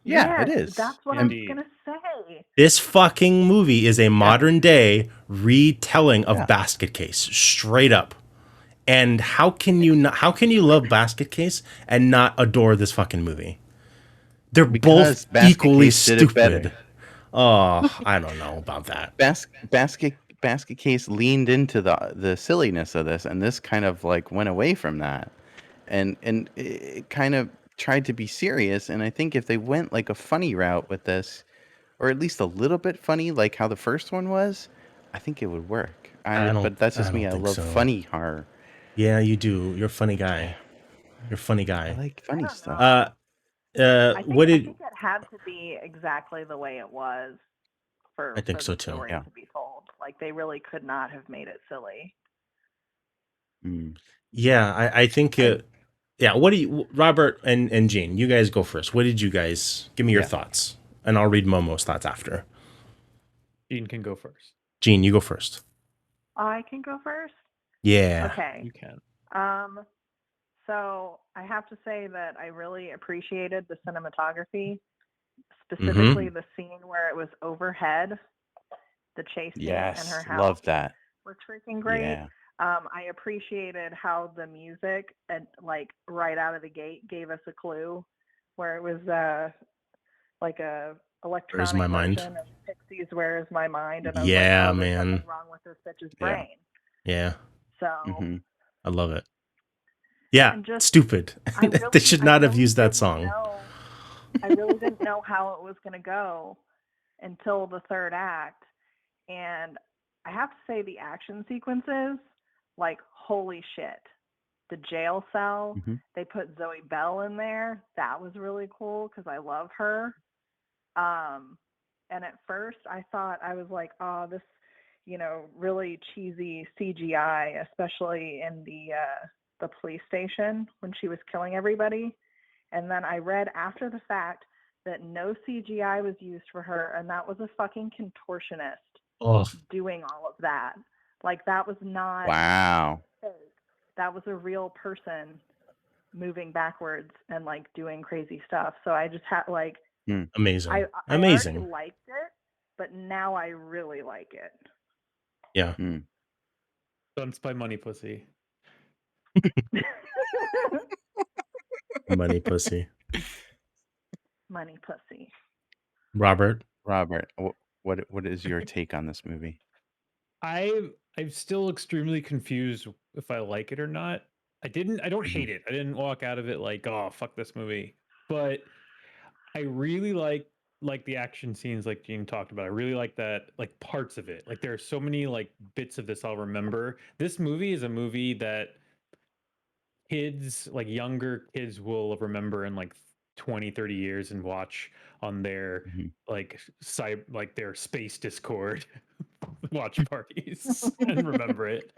Yeah, it Yes, is. That's what Indeed. I was gonna say. This fucking movie is a modern day retelling of Yeah. Basket Case, straight up. And how can you love Basket Case and not adore this fucking movie? They're Because both Basket equally Case did it better. stupid. Oh, I don't know about that. Basket Case leaned into the silliness of this, and this kind of like went away from that, and it kind of tried to be serious. And I think if they went like a funny route with this, or at least a little bit funny, like how the first one was, I think it would work. But that's just me. I think love so. funny horror. Yeah, you do. You're a funny guy. You're a funny I guy. like I funny don't stuff. know. I What did? think it had to be exactly the way it was for I think for so, the too. story Yeah. to be told. Like they really could not have made it silly. Mm. Yeah, I think. Yeah. What do you, Robert and Gene? You guys go first. What did you guys give me your Yeah. thoughts, and I'll read Momo's thoughts after. Gene can go first. Gene, you go first. I can go first. Yeah. Okay. You can. So I have to say that I really appreciated the cinematography, Mm-hmm. specifically the scene where it was overhead, the chase scene in Yes, her house. love that. Was freaking great. Yeah. I appreciated how the music, like right out of the gate, gave us a clue, where it was like a electronic My Mind? version of Pixies' "Where Is My Mind," and I was Yeah, like, oh, there's man. something wrong with this bitch's Yeah. brain. Yeah, So Mhm. I love it. Yeah, And just- stupid. I really, They should not have really used that didn't song. know- I really didn't know how it was going to go until the third act. And I have to say the action sequences, like, holy shit. The jail cell, Mhm. they put Zoe Bell in there. That was really cool because I love her. And at first I thought, I was like, oh, this, really cheesy CGI, especially in the police station when she was killing everybody. And then I read after the fact that no CGI was used for her, and that was a fucking contortionist doing all of that. Like, that was not Wow. fake. That was a real person moving backwards and like doing crazy stuff. So I just had like Amazing. I Amazing. already liked it, but now I really like it. Yeah. Stunts by Money Pussy. Money pussy. Money pussy. Robert. What is your take on this movie? I'm still extremely confused if I like it or not. I don't hate it. I didn't walk out of it like, oh, fuck this movie. But I really like the action scenes like Gene talked about. I really like that, like parts of it. Like there are so many like bits of this I'll remember. This movie is a movie that kids, like younger kids, will remember in like 20-30 years and watch on their like their space Discord watch parties and remember it.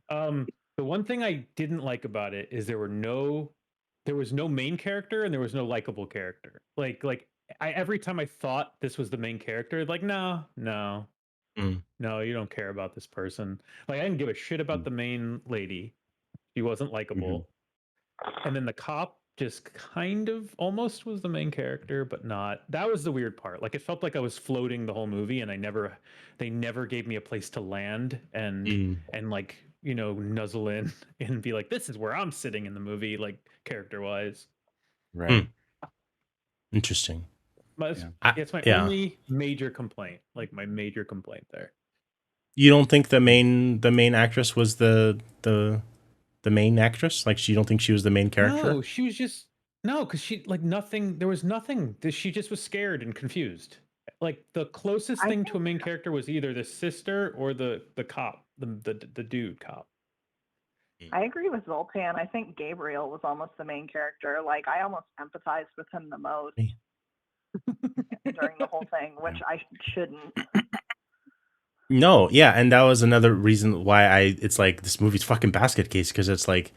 The one thing I didn't like about it is there was no main character and there was no likable character. Like every time I thought this was the main character, like, no, no, Mm. no, you don't care about this person. Like, I didn't give a shit about Mm. the main lady. She wasn't Mhm. likable. And then the cop just kind of almost was the main character, but not. That was the weird part. Like, it felt like I was floating the whole movie, and they never gave me a place to land Mm. and like, nuzzle in and be like, this is where I'm sitting in the movie, like character wise. Mm. Right. Interesting. But Yeah. it's my Yeah. only major complaint. Like my major complaint there. You don't think the main actress was the main actress? Like, you don't think she was the main character? No, she was just no, because she like nothing. There was nothing. She just was scared and confused. Like the closest I thing to a think main character was either the sister or the cop, the dude cop. I agree with Zoltan. I think Gabriel was almost the main character. Like I almost empathized with him the most Me. during the whole thing, which Yeah. I shouldn't. No, yeah, and that was another reason why it's like this movie's fucking basket case, because it's like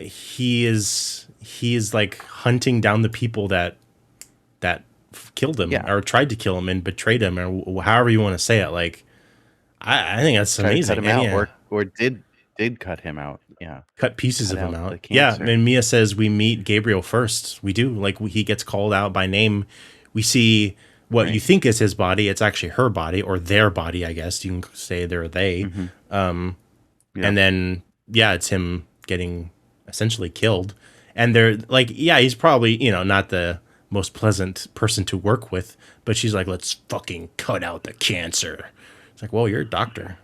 he is like hunting down the people that killed him Yeah. or tried to kill him and betrayed him, or however you want to say it. Like, I think that's Try to cut amazing. him And out, yeah, or did cut him out. Yeah. cut pieces Cut of him out out. the Yeah, cancer. and Mia says we meet Gabriel first. We do. Like, he gets called out by name. We see what you Right. think is his body. It's actually her body, or their body, I guess. You can say they're they. Mhm. And Yep. then, yeah, it's him getting essentially killed. And they're like, yeah, he's probably, not the most pleasant person to work with, but she's like, let's fucking cut out the cancer. It's like, well, you're a doctor,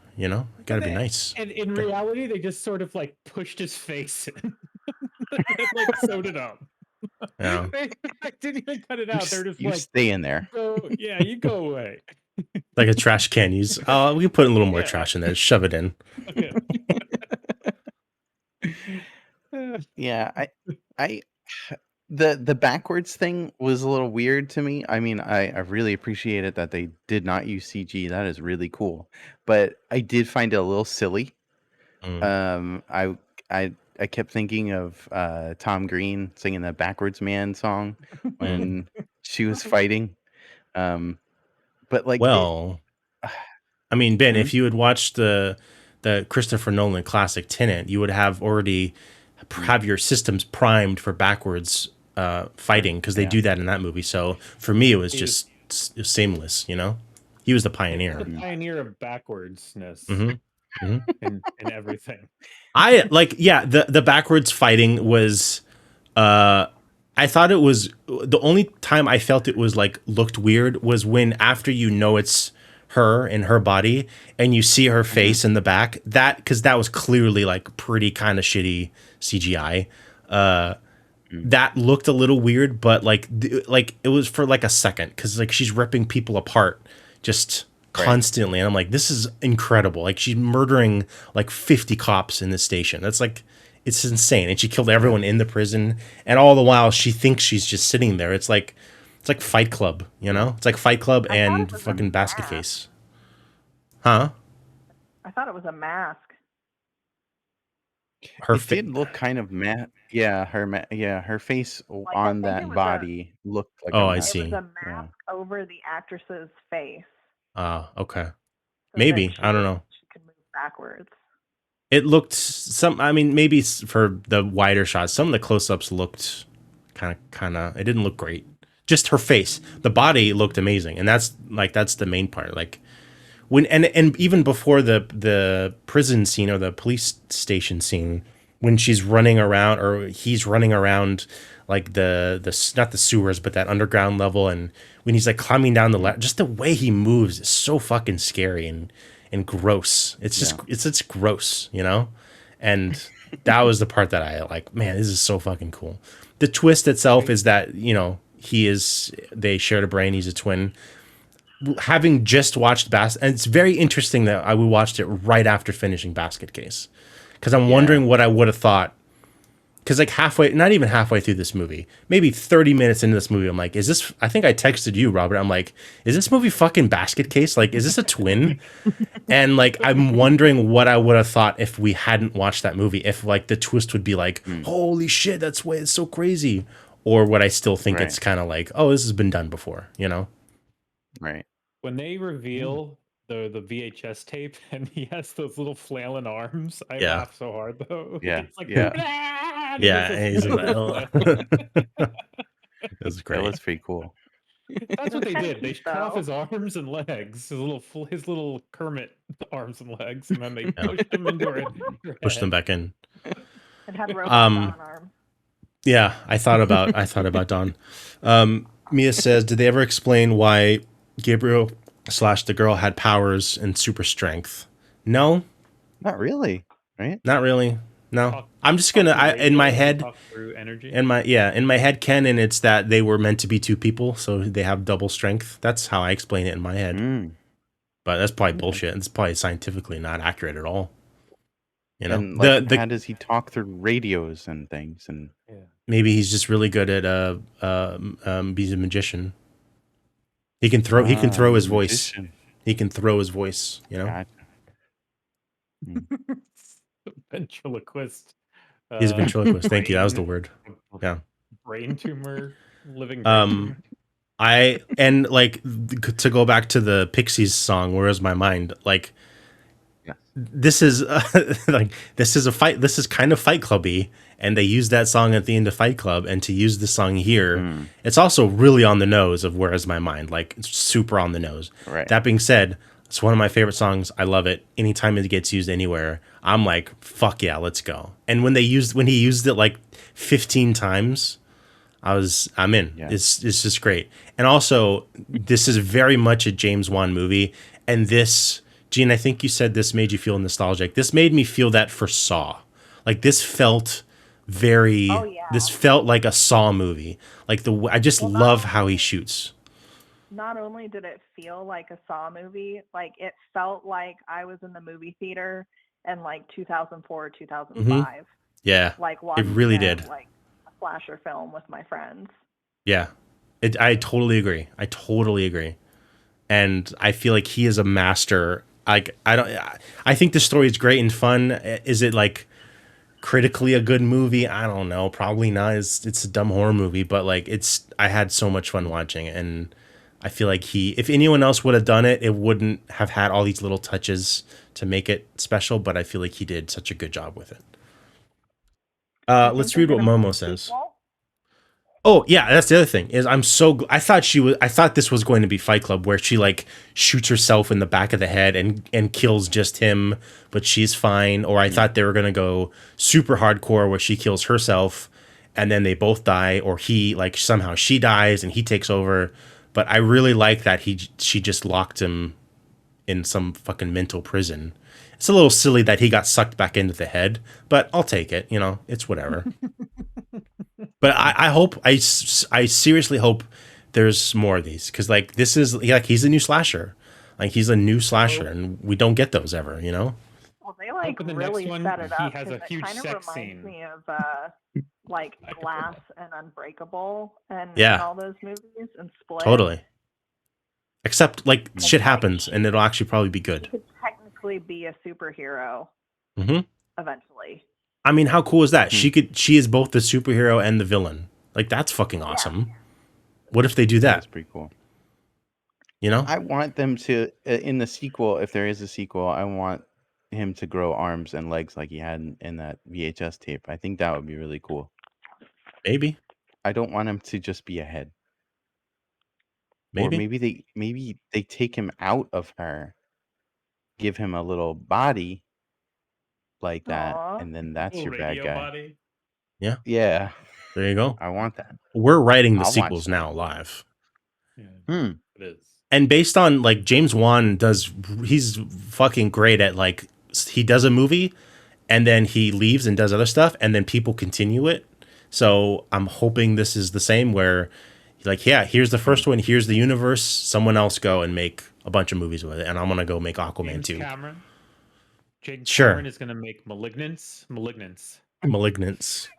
gotta be nice. And in reality, they just sort of like pushed his face in. And, like sewed it up. Yeah. They didn't even cut it out. They're just You like, stay in there. you go away. Like a trash can. We can put a little more Yeah. trash in there, shove it in. Yeah, I the backwards thing was a little weird to me. I mean, I really appreciated that they did not use CG. That is really cool. But I did find it a little silly. Mm. I I kept thinking of Tom Green singing the Backwards Man song when she was fighting. But like it, Well, I mean, Ben, hmm? if you had watched the Christopher Nolan classic Tenet, you would have already have your systems primed for backwards fighting, because they Yeah. do that in that movie. So for me, it was He was- just seamless. He was the The pioneer. pioneer of backwardsness Hmm. Hmm. in everything. I like, yeah, the backwards fighting was. I thought it was the only time I felt it was like looked weird was when, after it's her and her body, and you see her face in the back, because that was clearly like pretty kind of shitty CGI. That looked a little weird, but like it was for like a second, because like she's ripping people apart just Right. constantly, and I'm like, this is incredible. Like, she's murdering like 50 cops in this station. That's like, it's insane. And she killed everyone in the prison, and all the while she thinks she's just sitting there. It's like Fight Club, It's like Fight Club I thought and it was a fucking Basket mask. Case. Huh? I thought it was a mask. Her It did look kind of yeah, her face Like I on think it that was body looked like Oh, a I mask. it was see. a Yeah. mask over the actress's face. Okay. So Maybe. that I don't know. she could move backwards. It looked I mean, maybe for the wider shots, some of the close-ups looked kind of, it didn't look great. Just her face. The body looked amazing, and that's the main part. Like, when and even before the prison scene, or the police station scene, when she's running around, or he's running around, like the not the sewers, but that underground level, and when he's like climbing down the ladder, just the way he moves is so fucking scary and gross. It's just it's gross, and that was the part that I like. Man, this is so fucking cool. The twist itself is that they shared a brain. He's a twin. Having just watched and it's very interesting that we watched it right after finishing Basket Case, because I'm wondering what I would have thought. Because like not even halfway through this movie, maybe 30 minutes into this movie, I'm like, is this? I think I texted you, Robert. I'm like, is this movie fucking Basket Case? Like, is this a twin? And like, I'm wondering what I would have thought if we hadn't watched that movie. If like the twist would be like, holy shit, it's so crazy. or would I still think Right. it's kind of like, oh, this has been done before, you know? Right. When they reveal the VHS tape and he has those little flailing arms, I Yeah. laugh so hard though. Yeah. It's like, Yeah. "Blah!" and he Yeah, does and this he's like, little "Oh." flail. That's That great. was pretty cool. That's what they Kinda did. They cute, cut off though. his arms and legs, his little Kermit arms and legs, and then they Yeah. pushed him into her Push them head. back in. It had robot Um, Don arms. yeah, I thought about Don. Mia says, did they ever explain why Gabriel slash the girl had powers and super strength? No, Not really. Right. not really. No, Talk, I'm just talk gonna. through In my radio or head, talk through energy. in my head canon, it's that they were meant to be two people, so they have double strength. That's how I explain it in my head. Mm. But that's probably Okay. bullshit. It's probably scientifically not accurate at all. You know, And like, the how does he talk through radios and things? And Yeah. maybe he's just really good at he's a magician. He can throw he's his a voice. magician. He can throw his voice, you know. Gotcha. Ventriloquist. He's a ventriloquist. Thank you. That was the brain- word. Yeah. Brain tumor, living brain tumor. To go back to the Pixies song, "Where Is My Mind?" Like, Yes. this is this is a fight. This is kind of Fight Clubby, and they use that song at the end of Fight Club. And to use the song here, it's also really on the nose of "Where Is My Mind?" Like, it's super on the nose. Right. That being said, it's one of my favorite songs. I love it. Anytime it gets used anywhere, I'm like, fuck yeah, let's go. And when he used it like 15 times, I'm in. Yeah. It's just great. And also, this is very much a James Wan movie. And this, Gene, I think you said this made you feel nostalgic. This made me feel that for Saw. Like, this felt very. Oh, yeah. This felt like a Saw movie. Like, I just love how he shoots. Not only did it feel like a Saw movie, like it felt like I was in the movie theater in like 2004 or 2005. Yeah, Like watching really it, did. like a slasher film with my friends. Yeah, I totally agree. And I feel like he is a master. I think the story is great and fun. Is it like critically a good movie? I don't know. Probably not. It's a dumb horror movie, but like I had so much fun watching it, and I feel like if anyone else would have done it, it wouldn't have had all these little touches to make it special. But I feel like he did such a good job with it. Let's read what Momo says. Oh yeah, that's the other thing is I thought this was going to be Fight Club where she like shoots herself in the back of the head and kills just him, but she's fine. Or I thought they were gonna go super hardcore where she kills herself and then they both die, or somehow she dies and he takes over. But I really like that she just locked him in some fucking mental prison. It's a little silly that he got sucked back into the head, but I'll take it. You know, it's whatever. But I seriously hope there's more of these, because like this is like he's a new slasher, and we don't get those ever. You know. Well, they like But the really next one, set it he up has a because it huge kind of sex reminds scene. me of like Glass and Unbreakable and Yeah. all those movies and Split. Totally. Except like shit happens, and it'll actually probably be He good. could technically be a superhero Mm-hmm. eventually. I mean, how cool is that? She is both the superhero and the villain. Like, that's fucking awesome. What if they do That's that? pretty cool. You know? I want them to in the sequel, if there is a sequel, I want him to grow arms and legs like he had in that VHS tape. I think that would be really cool. Maybe. I don't want him to just be a head. Or Maybe. maybe they take him out of her, give him a little body like that, Aw. and then that's Little your bad radio guy. body. Yeah, There you go. I want that. We're writing the I'll watch sequels that. now live. Yeah, it is. And based on like James Wan he's fucking great at like he does a movie and then he leaves and does other stuff and then people continue it. So I'm hoping this is the same where like, yeah, here's the first one, here's the universe, someone else go and make a bunch of movies with it, and I'm gonna go make Aquaman James 2. James Sure. Cameron is going to make Malignance. Malignance.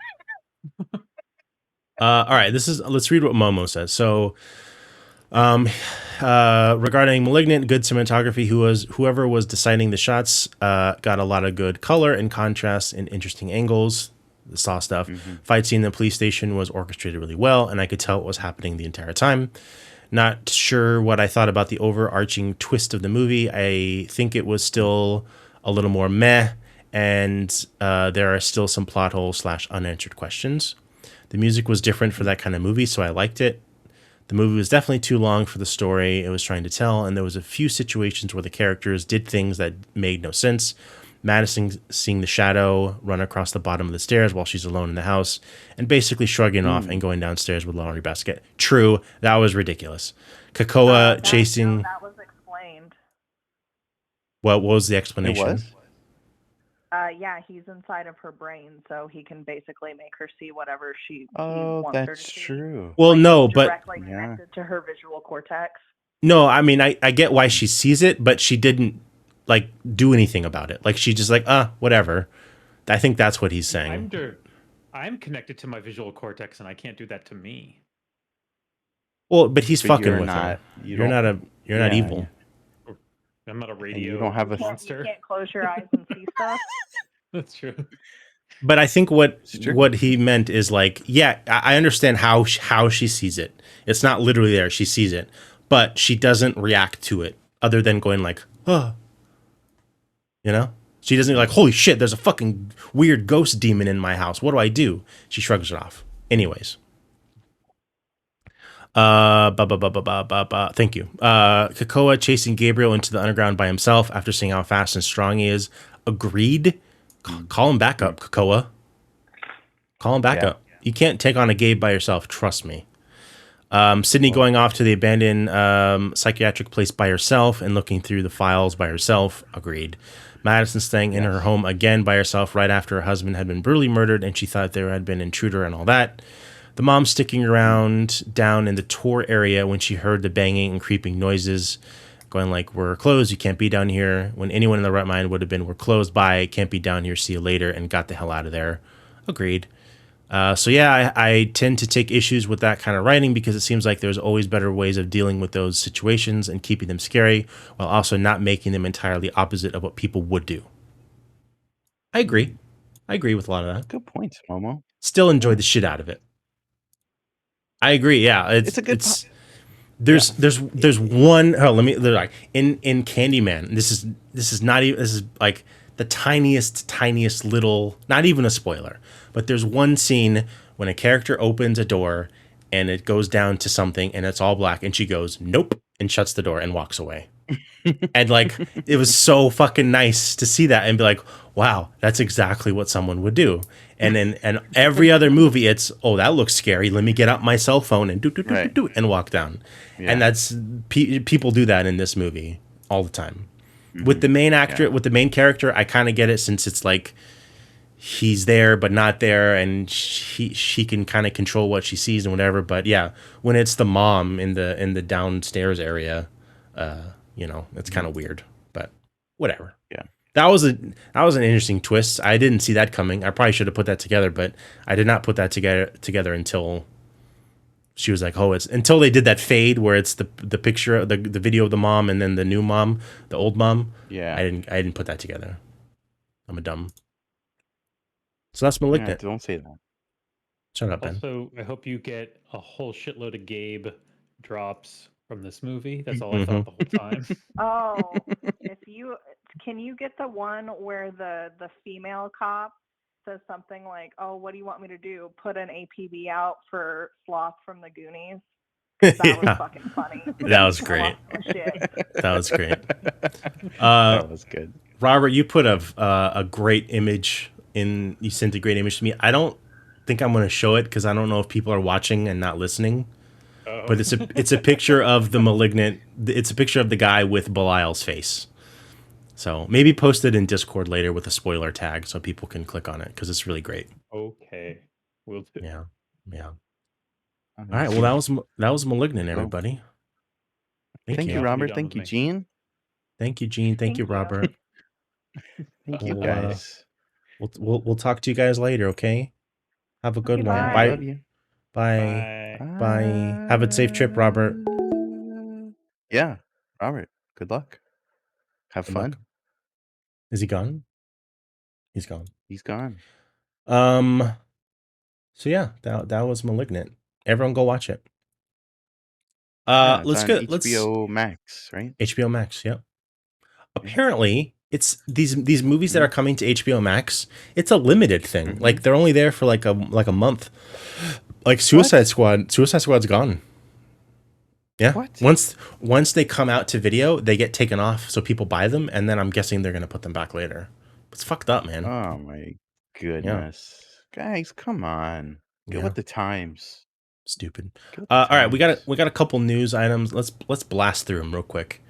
All right, let's read what Momo says. So regarding Malignant, good cinematography, whoever was deciding the shots got a lot of good color and contrast and interesting angles. the Saw stuff. Hmm. Fight scene in the police station was orchestrated really well, and I could tell what was happening the entire time. Not sure what I thought about the overarching twist of the movie. I think it was still a little more meh, and there are still some plot holes / unanswered questions. The music was different for that kind of movie, so I liked it. The movie was definitely too long for the story it was trying to tell, and there was a few situations where the characters did things that made no sense. Madison seeing the shadow run across the bottom of the stairs while she's alone in the house, and basically shrugging off and going downstairs with a laundry basket. True, that was ridiculous. Kakoa chasing. That was explained. What was the It explanation? was. Yeah, he's inside of her brain, so he can basically make her see whatever he Oh, wants her to that's see. true. Well, Like, no, he's but directly Yeah. connected to her visual cortex. no, I mean, I get why she sees it, but she didn't like do anything about it. Like she just like, whatever. I think that's what he's saying. I'm connected to my visual cortex, and I can't do that to me. Well, but he's But fucking you're with her. not. You're not Yeah, evil. I'm not a And radio you don't have a. You monster. can't close your eyes and see stuff. That's true. But I think what true. he meant is like, yeah, I understand how she sees it. It's not literally there; she sees it, but she doesn't react to it other than going like, oh, you know. She doesn't like, holy shit, there's a fucking weird ghost demon in my house. What do I do? She shrugs it off. Anyways. Thank you. Kakoa chasing Gabriel into the underground by himself after seeing how fast and strong he is. Agreed. Call him back up, Kakoa. Call him back up. You can't take on a Gabe by yourself. Trust me. Sydney going off to the abandoned psychiatric place by herself and looking through the files by herself. Agreed. Madison staying in her home again by herself right after her husband had been brutally murdered and she thought there had been an intruder and all that. The mom sticking around down in the tour area when she heard the banging and creeping noises, going like, we're closed, you can't be down here. When anyone in the right mind would have been, we're closed, bye, can't be down here, see you later, and got the hell out of there. Agreed. So yeah, I tend to take issues with that kind of writing because it seems like there's always better ways of dealing with those situations and keeping them scary while also not making them entirely opposite of what people would do. I agree. I agree with a lot of that. Good points, Momo. Still enjoyed the shit out of it. I agree. Yeah, It's a good. there's one. Oh, let me like in Candyman. This is not even. This is like the tiniest little. Not even a spoiler, but there's one scene when a character opens a door and it goes down to something and it's all black and she goes nope and shuts the door and walks away. And like it was so fucking nice to see that and be like, wow, that's exactly what someone would do. And then and every other movie, it's that looks scary. Let me get out my cell phone and do and walk down. Yeah. And that's people do that in this movie all the time. With the main actor, with the main character, I kind of get it since it's like he's there but not there, and she can kind of control what she sees and whatever. But yeah, when it's the mom in the downstairs area, it's kind of weird. But whatever. Yeah. That was an interesting twist. I didn't see that coming. I probably should have put that together, but I did not put that together until she was like, it's until they did that fade where it's the picture, the video of the mom and then the new mom, the old mom. Yeah. I didn't put that together. I'm a dumb. So that's Malignant. Yeah, don't say that. Shut up, Ben. Also, I hope you get a whole shitload of Gabe drops from this movie. That's all I thought the whole time. Oh, can you get the one where the female cop says something like, "Oh, what do you want me to do? Put an APB out for Sloth from the Goonies?" That was fucking funny. That was great. That was great. That was good. Robert, you put a great image in. You sent a great image to me. I don't think I'm going to show it because I don't know if people are watching and not listening. But it's a picture of the Malignant. It's a picture of the guy with Belial's face. So maybe post it in Discord later with a spoiler tag so people can click on it because it's really great. Okay, we'll do. Yeah. All right. Well, that was Malignant, everybody. Thank you, Robert. Thank you, Gene. Thank you, Gene. Thank you, Robert. Thank you, guys. We'll talk to you guys later. Okay. Have a good one. Bye. Bye. Love you. Bye. Bye. Have a safe trip, Robert. Yeah, Robert. Good luck. Have Good fun. luck. Is he gone? He's gone. He's gone. So yeah, that was Malignant. Everyone go watch it. Yeah, it's Let's on get let's HBO Max, right? HBO Max. Yep. Yeah. Apparently, it's these movies that Mhm, are coming to HBO Max. It's a limited thing. mhm. Like they're only there for like a month. Like Suicide What? Squad. Suicide Squad's gone. Yeah. What? Once they come out to video, they get taken off, so people buy them, and then I'm guessing they're gonna put them back later. It's fucked up, man. Oh my Yeah. goodness. Guys, come on. Get Yeah. with the times. Stupid. Get with the All right, times. we got a couple news items. Let's blast through them real quick.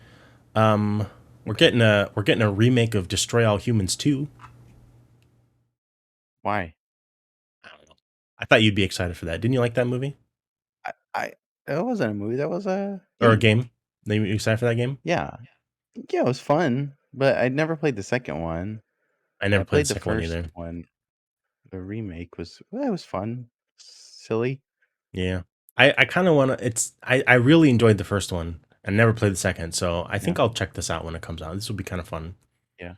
Um, Okay. we're getting a remake of Destroy All Humans 2. Why? I don't know. I thought you'd be excited for that. Didn't you like that movie I that wasn't a movie, that was a or a game. game? Are you excited for that game? Yeah. Yeah, it was fun, but I never played the second one. I I never played the played the second one first either. one. The remake was well, it was fun. Silly. Yeah, I kind of want to. I really enjoyed the first one. I never played the second, so I Yeah. think I'll check this out when it comes out. This will be kind of fun, Yeah.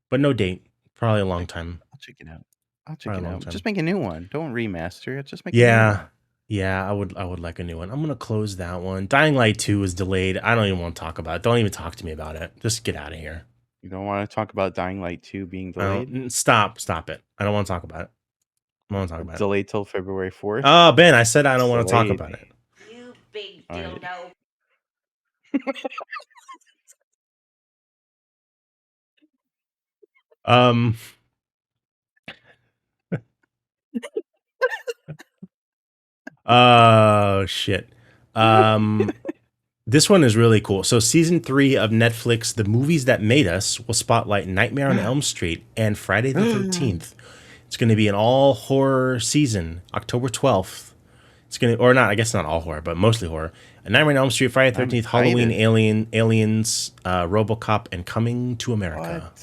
but no date. Probably a long Check time. I'll check it out. I'll check Probably it a long out. Just time. make a new one. Don't remaster it. Just make a new Yeah, one. yeah. I would like a new one. I'm gonna close that one. Dying Light 2 is delayed. I don't even want to talk about it. Don't even talk to me about it. Just get out of here. You don't want to talk about Dying Light 2 being I delayed? don't. Stop it. I don't want to talk about it. I don't want to talk about it. Delayed till February 4th? Oh, Ben, I said I don't It's want to talk delayed. about it. You big All right. dildo. Um. Oh shit. Um. This one is really cool. So, season 3 of Netflix, The Movies That Made Us, will spotlight Nightmare on Elm Street and Friday the 13th. It's going to be an all horror season, October 12th. It's going to, or not, I guess not all horror, but mostly horror. A Nightmare on Elm Street, Friday the I'm 13th, Halloween, excited. Aliens, Robocop, and Coming to America.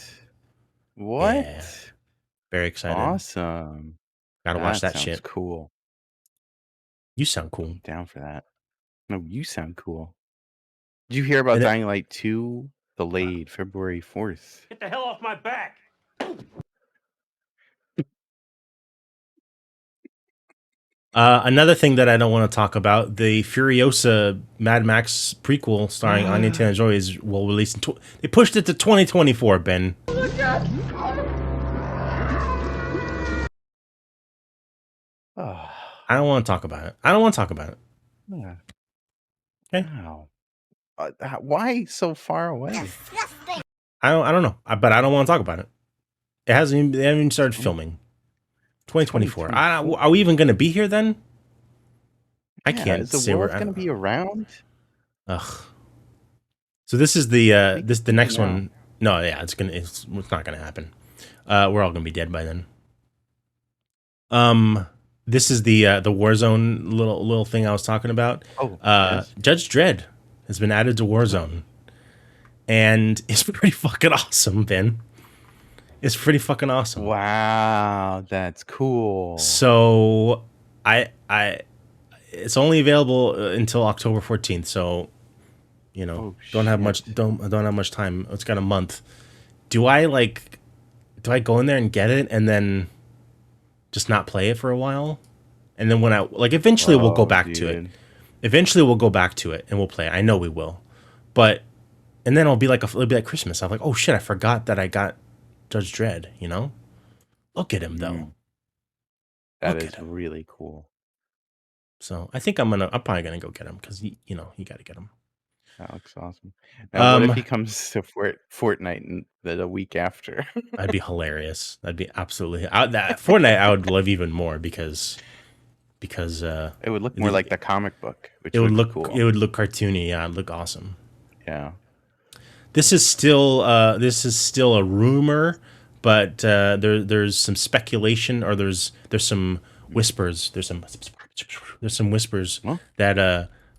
What? Yeah, very excited. Awesome. Gotta watch That that sounds shit. cool. You sound cool. I'm down for that. No, you sound cool. Did you hear about And Dying Light 2? Delayed February 4th. Get the hell off my back. Another thing that I don't want to talk about, the Furiosa Mad Max prequel starring Anya Taylor-Joy will release in they pushed it to 2024, Ben. Oh, I don't want to talk about it. I don't want to talk about it. yeah. Okay. Wow. Why so far away? I don't know. But I don't want to talk about it. They haven't even started filming. 2024. Are we even going to be here then? I Yeah, can't is the say world we're going to be around? Ugh. So this is the the next now. one. No, yeah, it's not gonna happen. We're all gonna be dead by then. This is the Warzone little thing I was talking about. Oh, yes. Judge Dredd has been added to Warzone, and it's pretty fucking awesome, Ben. It's pretty fucking awesome. Wow, that's cool. So it's only available until October 14th. So don't have much time. It's got a month. Do I go in there and get it and then just not play it for a while? And then when eventually we'll go back to it. Eventually we'll go back to it and we'll play it. I know we will. But and then it'll be like Christmas. I'm like, "Oh shit, I forgot that I got Judge Dredd, Look at him though. That Look is at him. really cool. So I think I'm probably gonna go get him because you got to get him. That looks awesome. Now, what if he Um, comes to Fortnite the week after? That'd be hilarious. That'd be absolutely that Fortnite. I would love even more because It would look more like the comic book, which it would would be look cool. it would look cartoony. Yeah, it'd look awesome. Yeah. This is still a rumor, but there's some speculation or there's some whispers. There's some whispers Huh?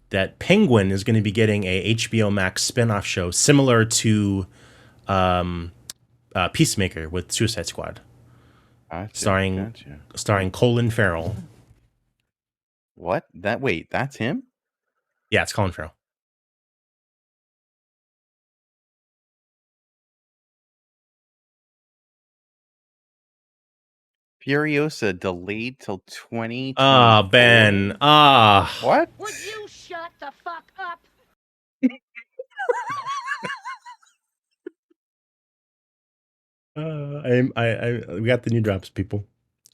that Penguin is going to be getting a HBO Max spin-off show similar to Peacemaker with Suicide Squad, Gotcha. starring Colin Farrell. What? Wait, that's him? Yeah, it's Colin Farrell. Furiosa delayed till 2024. Ah, Ben. Ah. What? Would you shut the fuck up? We got the new drops, people.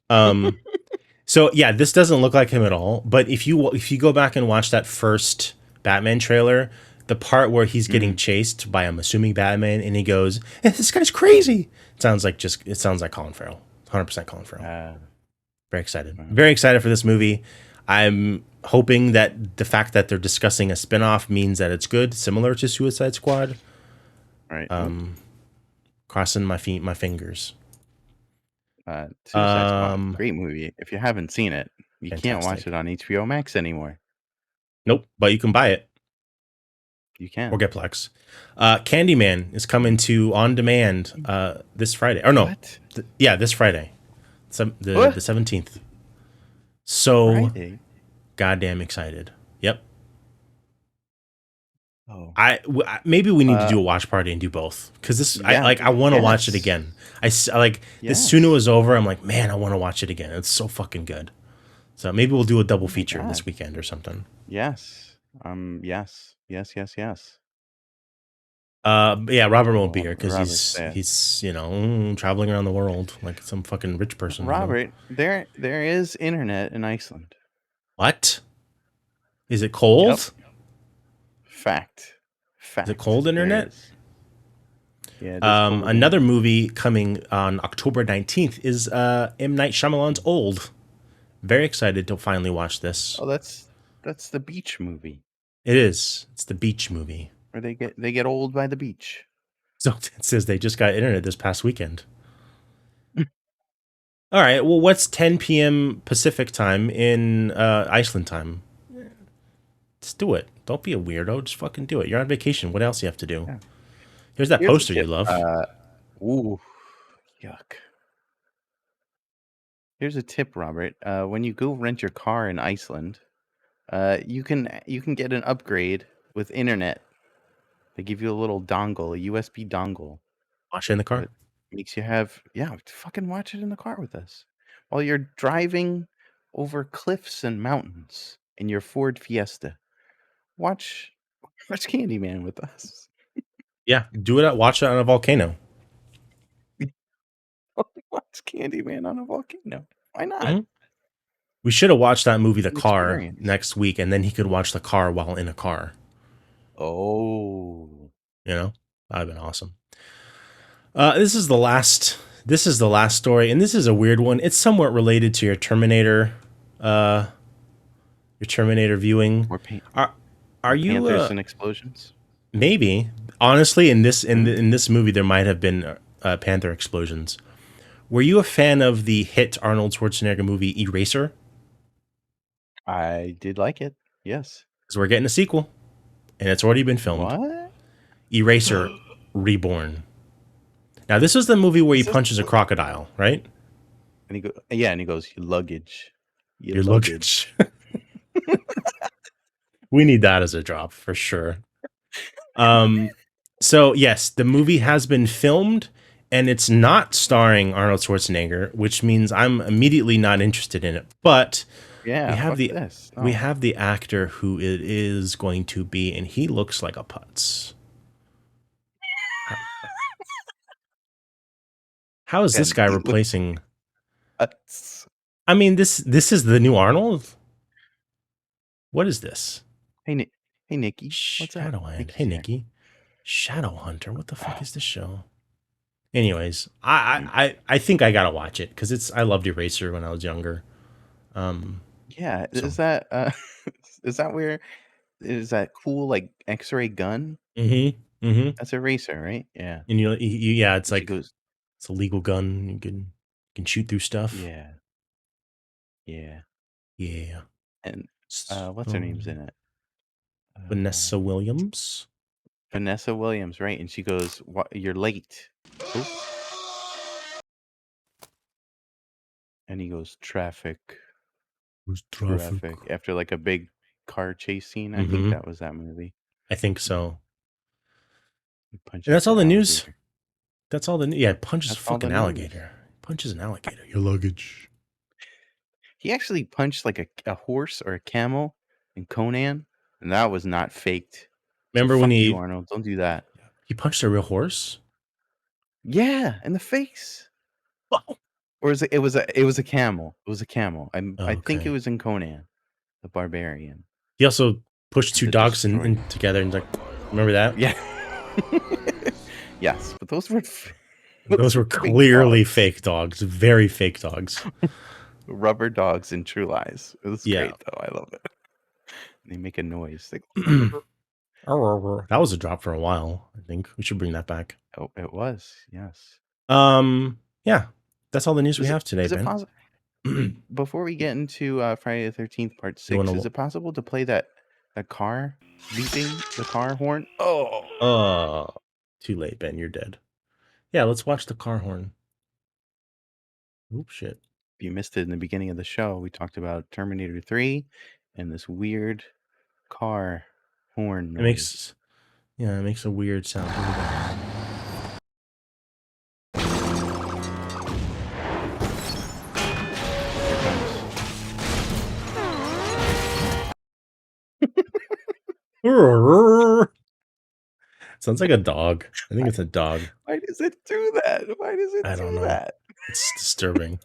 So yeah, this doesn't look like him at all. But if you go back and watch that first Batman trailer, the part where he's getting chased by, I'm assuming, Batman, and he goes, "This guy's crazy." It sounds like Colin Farrell, 100% Colin Farrell. Very excited, very excited for this movie. I'm hoping that the fact that they're discussing a spinoff means that it's good, similar to Suicide Squad. Right. Crossing my fingers. Suicide Squad, great movie. If you haven't seen it, you can't watch fantastic. it on HBO Max anymore. Nope, but you can buy it. You can. Or get Plex. Candyman is coming to on demand this Friday. Or no, What? this Friday, the 17th. So Friday? goddamn excited. Yep. Oh. Maybe we need to do a watch party and do both, because this I want to watch it again. As soon as it was over, I'm like, man, I want to watch it again. It's so fucking good. So maybe we'll do a double feature this weekend or something. Yes. Yes. Yeah, Robert won't be here because Robert's he's traveling around the world like some fucking rich person. Robert, there is internet in Iceland. What? Is it cold? Yep. Fact. Is it cold internet? Yeah. Another movie coming on October 19th is M. Night Shyamalan's Old. Very excited to finally watch this. Oh, that's the beach movie. It is. It's the beach movie. Where they get old by the beach. So it says they just got internet this past weekend. All right. Well, what's 10 p.m. Pacific time in Iceland time? Let's do it. Don't be a weirdo. Just fucking do it. You're on vacation. What else you have to do? Yeah. Here's that poster you love. Ooh, yuck. Here's a tip, Robert. When you go rent your car in Iceland, you can get an upgrade with internet. They give you a little dongle, a USB dongle. Watch it in the car. It makes you fucking watch it in the car with us while you're driving over cliffs and mountains in your Ford Fiesta. Watch Candyman with us. Yeah, do it. Watch it on a volcano. Watch Candyman on a volcano. Why not? Mm-hmm. We should have watched that movie, The Car, next week, and then he could watch The Car while in a car. Oh, that'd have been awesome. This is the last story, and this is a weird one. It's somewhat related to your Terminator viewing. Are you Panthers and explosions? Maybe. Honestly, in this movie, there might have been panther explosions. Were you a fan of the hit Arnold Schwarzenegger movie Eraser? I did like it. Yes. Because we're getting a sequel, and it's already been filmed. What? Eraser Reborn. Now, this is the movie where he punches a crocodile, right? And he goes, your luggage. Your luggage. We need that as a drop for sure. So yes, the movie has been filmed, and it's not starring Arnold Schwarzenegger, which means I'm immediately not interested in it. But we have the actor who it is going to be, and he looks like a putz. How is this guy replacing? I mean, this is the new Arnold. What is this? Hey, Nikki. What's that? Shadowhand. Hey, Nikki. Shadowhunter. What the fuck is this show? Anyways, I think I gotta watch it because I loved Eraser when I was younger. Yeah, is that where is that cool like X-ray gun? Mm-hmm. That's Eraser, right? Yeah. And it's like it's a legal gun. You can shoot through stuff. Yeah. And what's her name's in it? Vanessa Williams. Vanessa Williams, right? And she goes, "You're late." Oh. And he goes, "Traffic." Who's traffic? After like a big car chase scene. I think that was that movie. I think so. And that's all the news. That's all the news. Yeah, punches a fucking alligator. punches an alligator? Your luggage. He actually punched like a horse or a camel in Conan, and that was not faked. So Remember when fuck you, Arnold. Don't do that. he punched a real horse? Yeah, in the face. Oh, Or it was a camel. It was a camel. I think it okay. was in Conan, the Barbarian. He also pushed two That dogs destroyed. in together and like, remember that? Yeah. Yes, but those were Those were fake clearly dogs. fake dogs, very fake dogs. Rubber dogs in True Lies. It was Yeah. great though. I love it. They make a noise. Like, That was a drop for a while. I think we should bring that back. oh, it was. Yes. Yeah, that's all the news we Is it, have today, is it Ben. possible? Before we get into Friday the 13th Part You 6, wanna- is it possible to play that car beeping, the car horn? Oh, Too late, Ben. You're dead. Yeah, let's watch the car horn. Oops, shit. if you missed it in the beginning of the show, we talked about Terminator 3 and this weird car horn noise. It makes a weird sound. Here we go. Sounds like a dog. I think it's a dog. Why does it do that? Why does it I don't do know. that? It's disturbing.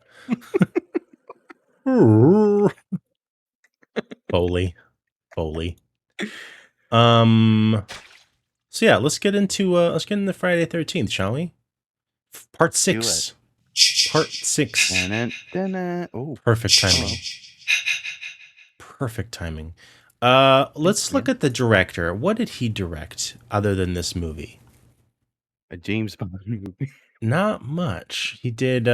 Foley. So yeah, let's get into Friday the 13th, shall we? Part 6. Part 6. Dun-dun-dun-dun. Oh, Perfect timing. Perfect timing. Let's look at the director. What did he direct other than this movie? a James Bond movie. Not much. He did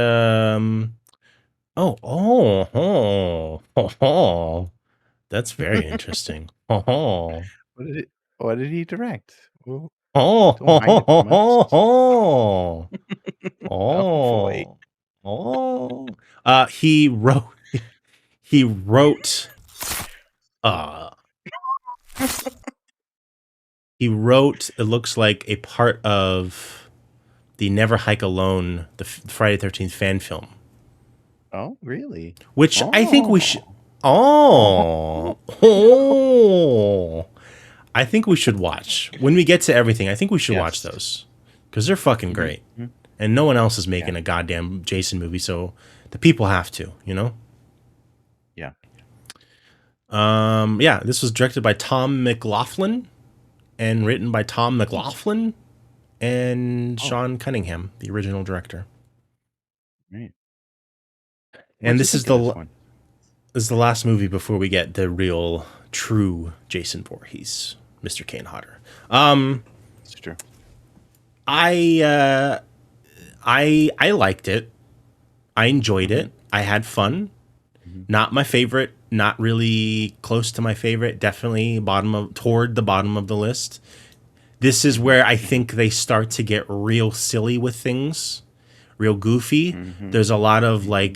that's very interesting. What did he direct? Well, Oh, don't hide it from us. Boy. He wrote it looks like a part of the Never Hike Alone, the Friday the 13th fan film. Oh, really? Which I think we should I think we should watch. When we get to everything, I think we should watch those. Because they're fucking great. Mhm. And no one else is making a goddamn Jason movie, so the people have to, you know? Yeah. This was directed by Tom McLaughlin and written by Tom McLaughlin and Sean Cunningham, the original director. Right. And this is this is the last movie before we get the real, true Jason Voorhees, Mr. Kane Hodder. It's true. I liked it. I enjoyed it. I had fun. Not my favorite. Not really close to my favorite. Definitely toward the bottom of the list. This is where I think they start to get real silly with things, real goofy. There's a lot of a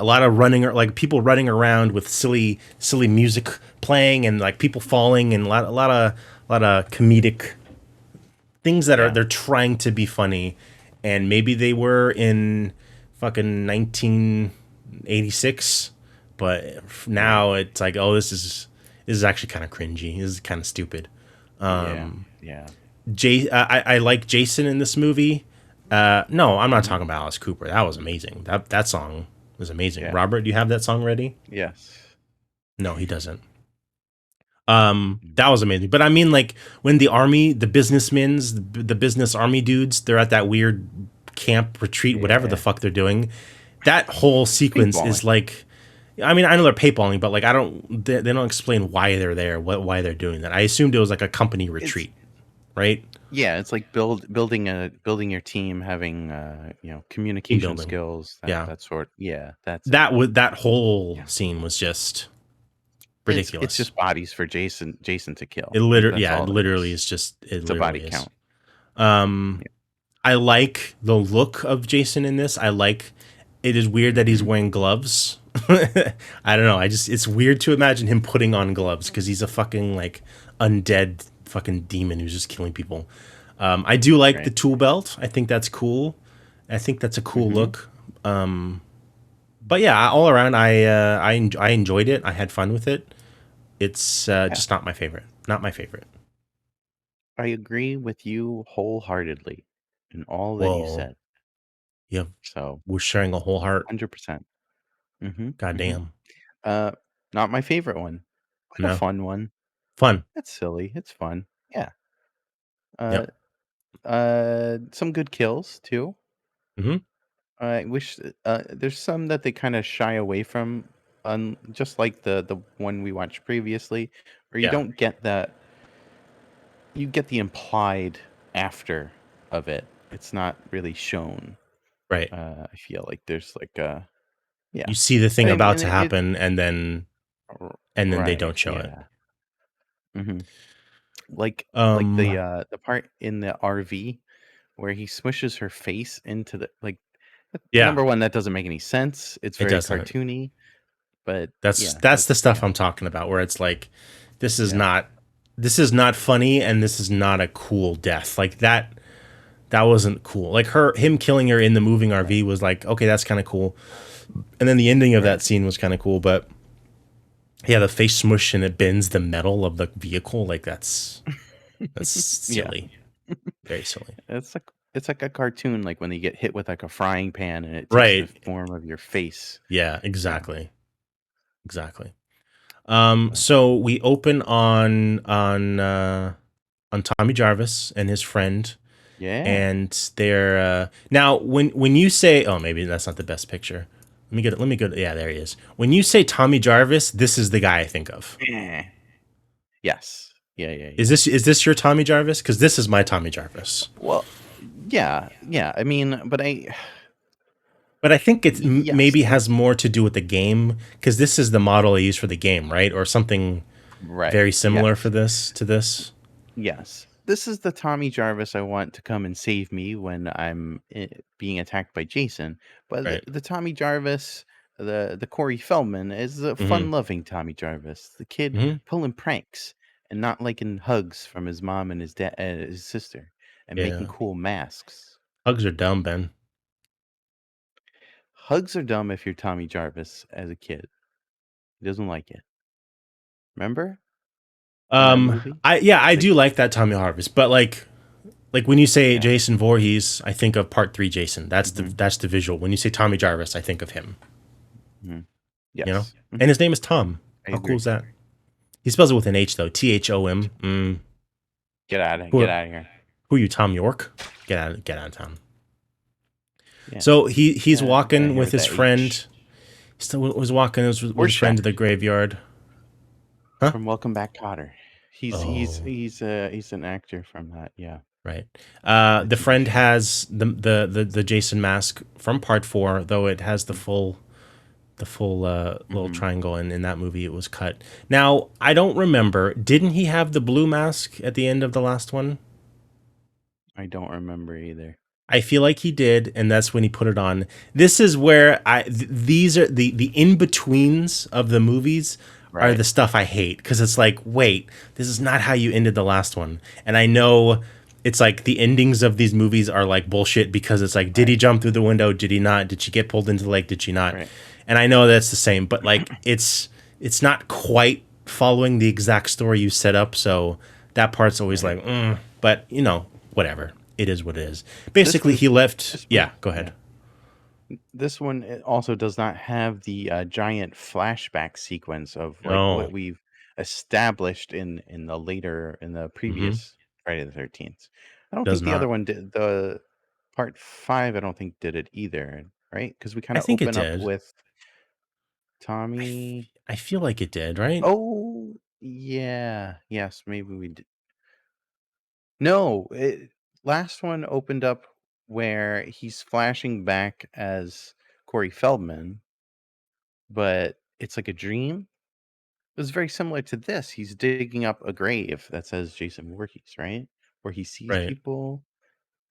lot of running, like people running around with silly music playing, and like people falling, and a lot of comedic things that they're trying to be funny, and maybe they were in fucking 1986, but now it's like, oh, this is actually kind of cringy. This is kind of stupid. Yeah. I like Jason in this movie. No, I'm not talking about Alice Cooper. That was amazing. That song was amazing. Yeah. Robert, do you have that song ready? Yes. No, he doesn't. That was amazing. But I mean, like, when the army, the businessmen's, the business army dudes, they're at that weird camp retreat, whatever the fuck they're doing. That whole sequence is like, I mean, I know they're paintballing, but like, they don't explain why they're there, why they're doing that. I assumed it was like a company retreat, right? Yeah, it's like building your team, having communication building. skills. That sort. Yeah, that whole scene was just ridiculous. It's just bodies for Jason to kill. It literally is just it's a body count. I like the look of Jason in this. It is weird that he's wearing gloves. I don't know. It's weird to imagine him putting on gloves because he's a fucking like undead fucking demon who's just killing people. I do like the Right. tool belt. I think that's cool. I think that's a cool Mhm. look. But yeah, all around, I enjoyed it. I had fun with it. It's Yeah. just not my favorite. Not my favorite. I agree with you wholeheartedly in all that you Whoa. said. Yeah, So, we're sharing a whole heart. 100%. Mhm. Mhm. Goddamn. Uh, not my favorite one, but a No. fun one. Fun. It's silly. It's fun. Yeah. Uh, Yep. some good kills too. Hmm. I wish there's some that they kind of shy away from, just like the one we watched previously, where you Yeah. don't get that. You get the implied after of it. It's not really shown. Right. I feel like there's like a yeah, You see the thing about and to it happen, and then they right, don't show it. yeah. Hmm. Like Um. the part in the RV where he smushes her face into the like. Yeah. Number one, that doesn't make any sense. It's It very doesn't. cartoony, but yeah, That's the that's stuff yeah, I'm talking about, where it's like, this is yeah, not, this is not funny, and this is not a cool death. Like that. That wasn't cool. Like him killing her in the moving right, RV was like, okay, that's kind of cool. And then the ending of that right, scene was kind of cool, but yeah, the face smush and it bends the metal of the vehicle. Like that's yeah. silly, very silly. It's like a cartoon, like when you get hit with like a frying pan and it takes the Right? form of your face. Yeah, Yeah, exactly, exactly. but So we open on Tommy Jarvis and his friend, yeah. and they're now when you say, oh, maybe that's not the best picture. Let me get it. Let me go. Yeah, there he is. When you say Tommy Jarvis, this is the guy I think of. Eh. Yes. Yeah, yeah, Is yeah. this your Tommy Jarvis? Because this is my Tommy Jarvis. Well, yeah, yeah. I mean, but But I think it's yes, maybe has more to do with the game, because this is the model I use for the game, right? Or something right. very similar for Yes. this to this. Yes. This is the Tommy Jarvis I want to come and save me when I'm being attacked by Jason. But Right. the Tommy Jarvis, the Corey Feldman, is the Mm-hmm. fun-loving Tommy Jarvis, the kid Mm-hmm. pulling pranks and not liking hugs from his mom and his dad, his sister, and making Yeah. cool masks. Hugs are dumb, Ben. Hugs are dumb if you're Tommy Jarvis as a kid. He doesn't like it. Remember in that movie? I He's like, do like that Tommy Jarvis, but like when you say yeah. Jason Voorhees, I think of Part 3 Jason. Hmm. That's the visual. When you say Tommy Jarvis, I think of him. Hmm. You know, Yes. and Hmm. his name is Tom. I How cool agree. is that? He spells it with an H though. Thom. Who Get are, out of here. who are you, Tom York? Get out of town. Yeah. So he's Get out of walking here with with his that H. friend. He still was walking with his friend to the Horseshack graveyard. Huh? from Welcome Back, Kotter. Oh, He's an actor from that. Yeah, right. the The TV friend show. has the Jason mask from Part 4, though it has the full little Mm-hmm. triangle, and in that movie it was cut. Now I don't remember. Didn't he have the blue mask at the end of the last one? I don't remember either. I feel like he did, and that's when he put it on. This is where these are the in betweens of the movies are Right. the stuff I hate, because it's like, wait, this is not how you ended the last one. And I know it's like the endings of these movies are like bullshit, because it's like, did he Right. jump through the window? Did he not? Did she get pulled into the lake? Did she not? Right. And I know that's the same, but like it's not quite following the exact story you set up, so that part's always Right. like, but whatever. It is what it is. This Basically, one. he left. This one. Yeah, go Yeah. ahead. This one also does not have the giant flashback sequence of like what No. we've established in the Mm-hmm. previous Friday the 13th. I don't Does think the other not. one did. The part 5 I don't think did it either, right? Because we kind I of think it open up did. with Tommy. I feel like it did, right? Oh, yeah. Yes, maybe we did. No, last one opened up where he's flashing back as Corey Feldman, but it's like a dream. It was very similar to this. He's digging up a grave that says Jason Voorhees, right? Where he sees Right. people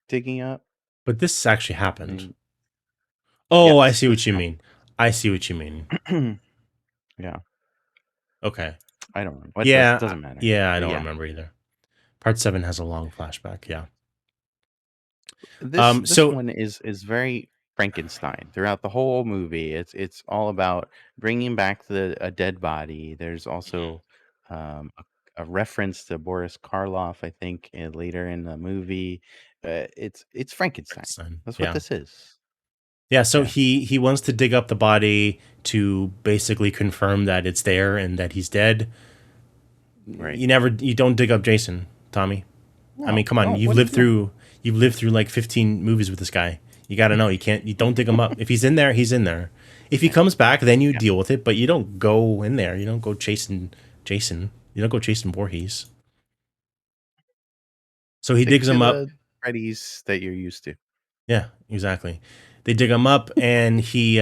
digging up. But this actually happened. And Oh, I yes, see this what you mean. I see what you mean. happened. Yeah, Okay. I don't know. What Yeah. doesn't matter. Yeah, I But don't yeah, remember either. Part 7 has a long flashback. Yeah. This So one is very Frankenstein throughout the whole movie. It's all about bringing back a dead body. There's also a reference to Boris Karloff, I think, later in the movie. It's Frankenstein. Frankenstein. That's what Yeah. this is. Yeah. So Yeah, he wants to dig up the body to basically confirm that it's there and that he's dead. right. You don't dig up Jason, Tommy. I mean, No, come on. no. What do you do? You've lived through like 15 movies with this guy. You got to know. You don't dig him up. If he's in there, he's in there. If he comes back, then you Yeah, deal with it, but you don't go in there. You don't go chasing Jason. You don't go chasing Voorhees. So he stick digs to him up. the Freddy's that you're used to. Yeah, exactly. They dig him up and he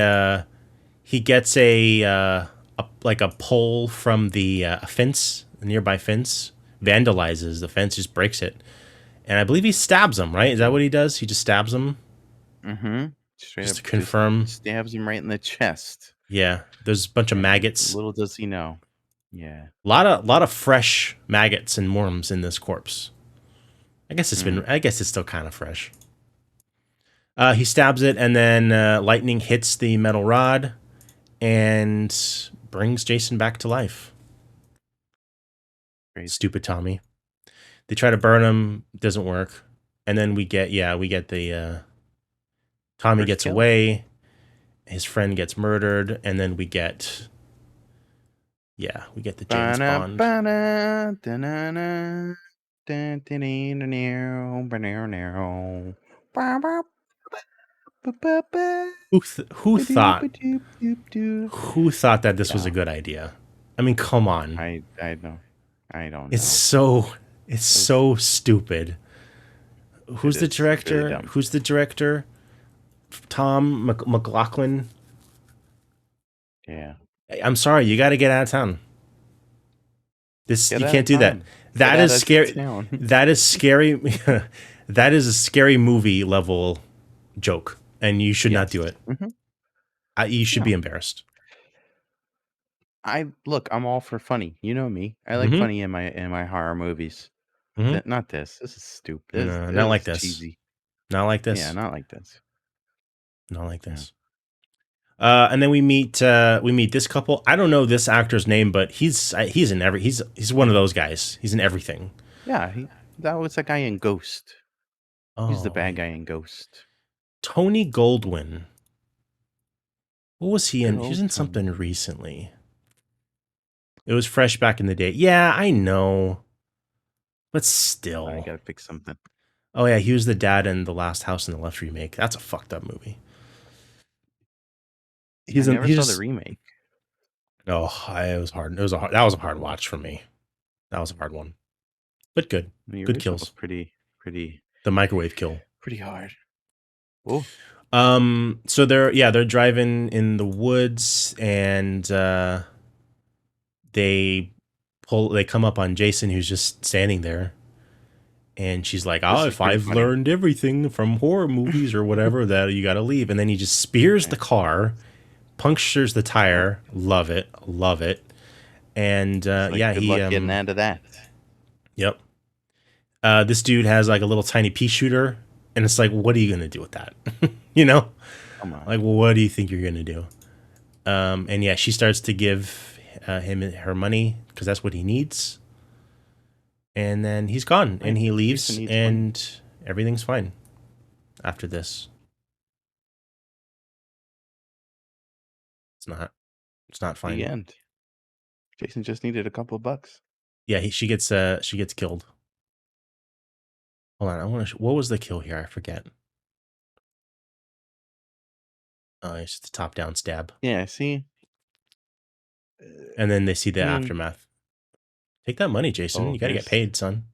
gets a like a pole from the fence, a nearby fence, vandalizes the fence, just breaks it. And I believe he stabs him, right? Is that what he does? He just stabs him Mm-hmm. Straight just up, to just confirm. stabs him right in the chest. Yeah, there's a bunch of And maggots. little does he know. Yeah. Lot of fresh maggots and worms in this corpse. Mm. I guess it's still kind of fresh. He stabs it, and then lightning hits the metal rod and brings Jason back to life. Crazy. Stupid Tommy. They try to burn him, doesn't work, and then we get the Tommy First gets kill. away, his friend gets murdered, and then we get the James Bond. Who thought that this was a Yeah, good idea? I mean, come on. I don't It's know. so stupid. Who's the It's really director? dumb. Who's the director? Tom McLaughlin. Yeah. I'm sorry, you got to get out of town. Get You out can't of do that. town. That Get out is of scary. town. That is scary. That is a scary movie level joke, and you should not Yes. do it. Mhm. You should No. be embarrassed. I'm all for funny. You know me. I like Mm-hmm. funny in my horror movies. Mm-hmm. Not this. This is stupid. No, not This like is this. cheesy. Not like Yeah, this. not like this. Not like Yeah. this. And then we meet this couple. I don't know this actor's name, but he's in he's one of those guys. He's in everything. Yeah, that was the guy in Ghost. He's the Oh, bad guy in Ghost. Tony Goldwyn. What was he in? Good He was old in Tony. something recently. It was fresh back in the day. Yeah, I know. But I still. gotta pick something. Oh yeah, he was the dad in The Last House on the Left remake. That's a fucked up movie. I never saw the Just remake. oh, it was hard. That was a hard watch for me. That was a hard one. But good. The Good original was kills. pretty The microwave kill. hard. Oh, So they're driving in the woods and they come up on Jason who's just standing there. And she's like, this "Oh, is if pretty I've funny. learned everything from horror movies or whatever, that you got to leave." And then he just spears the car, punctures the tire. Love it. And It's like, good luck getting out of that. Yep. This dude has like a little tiny pea shooter, and it's like, what are you gonna do with that? You know, Come on. like, well, what do you think you're gonna do? And yeah, she starts to give him her money because that's what he needs. And then he's gone, and he leaves, Jason needs and everything's fine after this. It's not fine. The end. Jason just needed a couple of bucks. Yeah, she gets killed. Hold on, I want to. What was the kill here? I forget. Oh, it's just a top-down stab, Yeah, see? and then they see the I mean, aftermath. Take that money, Jason. You got to get paid, son.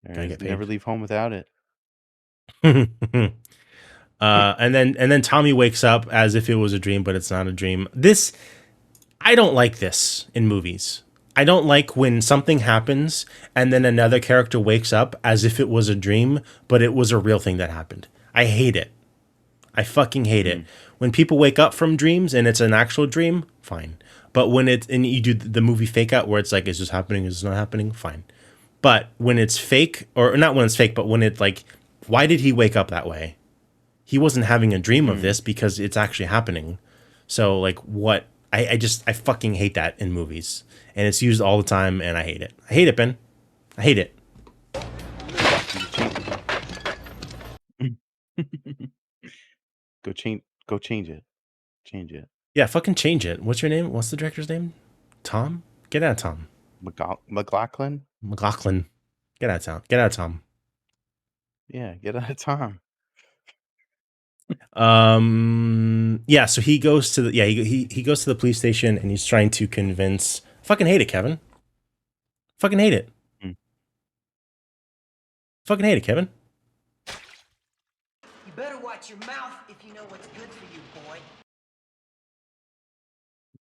Gotta get paid. Never leave home without it. And then Tommy wakes up as if it was a dream, but it's not a dream. I don't like this in movies. I don't like when something happens and then another character wakes up as if it was a dream, but it was a real thing that happened. I hate it. I fucking hate it. When people wake up from dreams and it's an actual dream, fine. But when and you do the movie fake out where it's like, is this happening? Is this not happening? Fine. But when it's fake, or not when it's fake, but when it like, why did he wake up that way? He wasn't having a dream of this because it's actually happening. So like, what? I fucking hate that in movies, and it's used all the time, and I hate it. I hate it, Ben. I hate it. Go change it. Change it. Yeah, fucking change it. What's your name? What's the director's name? Tom? Get out of Tom. McLaughlin? McLaughlin. Get out of town. Get out of Tom. Yeah, get out of Tom. Yeah, so he goes to the he goes to the police station and he's trying to convince. Fucking hate it, Kevin. Fucking hate it. Fucking hate it, Kevin. You better watch your mouth if you know what's good for you,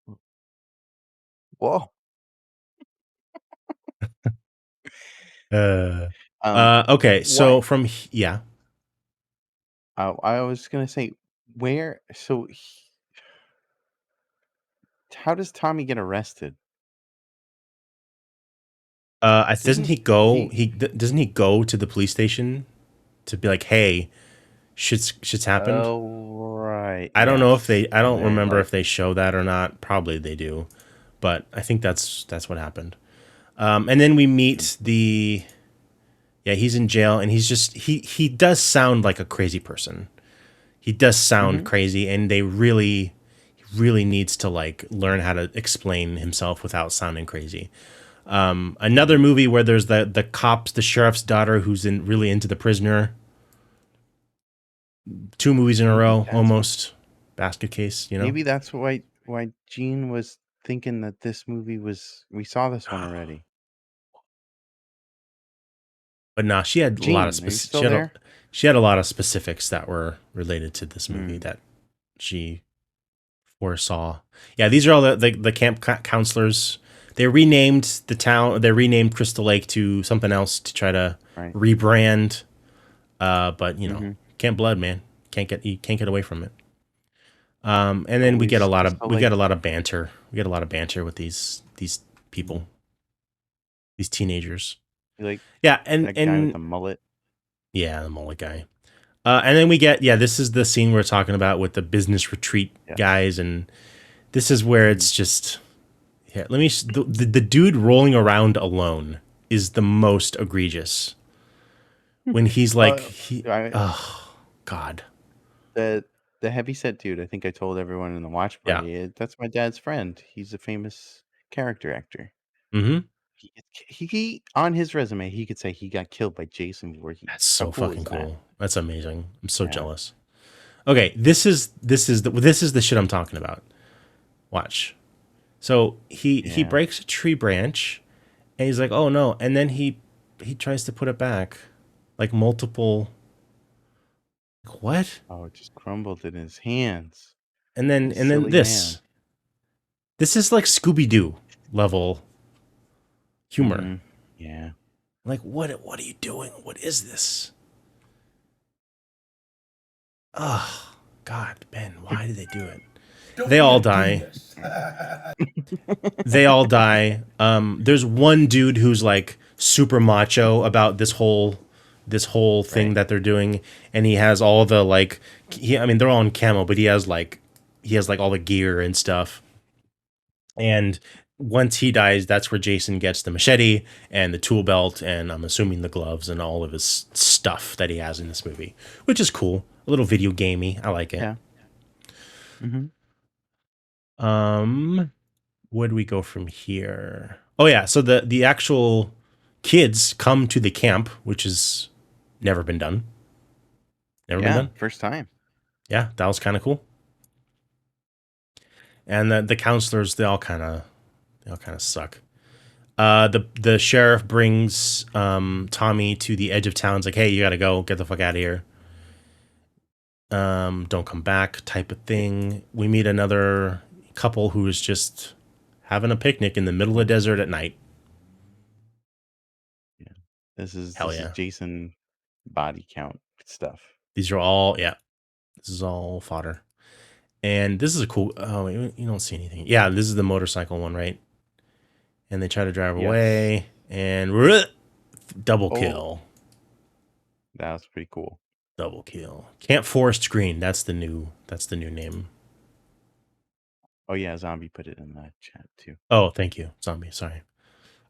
boy. Whoa. Okay, so What? from yeah. I was gonna say, where? So, how does Tommy get arrested? Doesn't he Isn't go? he? Doesn't he go to the police station to be like, hey, shit's happened? Oh, right. I don't know if Yes. they. I And don't they're remember like, if they show that or not. Probably they do, but I think that's what happened. And then we meet the. Yeah, he's in jail, and he's just he does sound like a crazy person. He does sound crazy, and he really needs to like learn how to explain himself without sounding crazy. Another movie where there's the cops, the sheriff's daughter who's really into the prisoner. 2 movies in a maybe row, almost basket case, you know. maybe that's why Gene was thinking that this movie was. We saw this one already. But nah, she had a lot of Gene, are you still there? she had a lot of specifics that were related to this movie that she foresaw. Yeah, these are all the camp counselors. They renamed the town. They renamed Crystal Lake to something else to try to rebrand. But you know, Camp Blood, man, you can't get away from it. And then we get a lot of banter. We get a lot of banter with these people, these teenagers. Like Yeah, and that guy with the mullet. Yeah, the mullet guy. And then we get this is the scene we're talking about with the business retreat guys, and this is where it's just the dude rolling around alone is the most egregious. When he's like oh God. The heavyset dude, I think I told everyone in the watch party, that's my dad's friend. He's a famous character actor. Mm-hmm. He on his resume, he could say he got killed by Jason Voorhees. That's so fucking cool. That's amazing. I'm so jealous. Okay, this is the shit I'm talking about. Watch. So he breaks a tree branch, and he's like, "Oh no!" And then he tries to put it back, like multiple. Like, what? Oh, it just crumbled in his hands. And then this. Man. This is like Scooby-Doo level humor. Yeah. Like, what are you doing? What is this? Oh, God, Ben, why did they do it? They all die. They all die. There's one dude who's like super macho about this whole thing that they're doing, and he has all the like they're all in camo, but he has like all the gear and stuff. And once he dies, that's where Jason gets the machete and the tool belt, and I'm assuming the gloves and all of his stuff that he has in this movie, which is cool. A little video gamey. I like it. Yeah. Where do we go from here? Oh yeah, so the actual kids come to the camp, which has never been done. Never been done. First time. Yeah, that was kind of cool. And the counselors, they all kind of suck. The sheriff brings Tommy to the edge of town. It's like, hey, you gotta go, get the fuck out of here. Don't come back, type of thing. We meet another couple who is just having a picnic in the middle of the desert at night. Yeah, this is Jason body count stuff. These are all this is all fodder. And this is a cool. Oh, you don't see anything. Yeah, this is the motorcycle one, right? And they try to drive away, and Double Oh, kill. that was pretty cool. Double kill. Camp Forest Green. That's the new name. Oh yeah, Zombie put it in the chat too. Oh, thank you, Zombie. Sorry.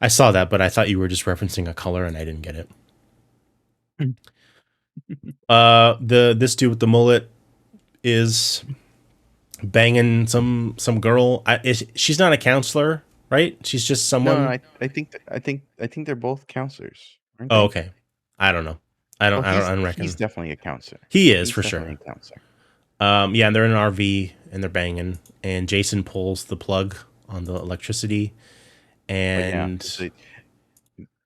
I saw that, but I thought you were just referencing a color and I didn't get it. This dude with the mullet is banging some girl. She's not a counselor, right? She's just No, someone. I think they're both counselors, aren't Oh, they? okay. I don't know. Well, I don't he's reckon. definitely a counselor. He is He's for definitely sure. a counselor. Yeah, and they're in an RV and they're banging, and Jason pulls the plug on the electricity, But yeah, and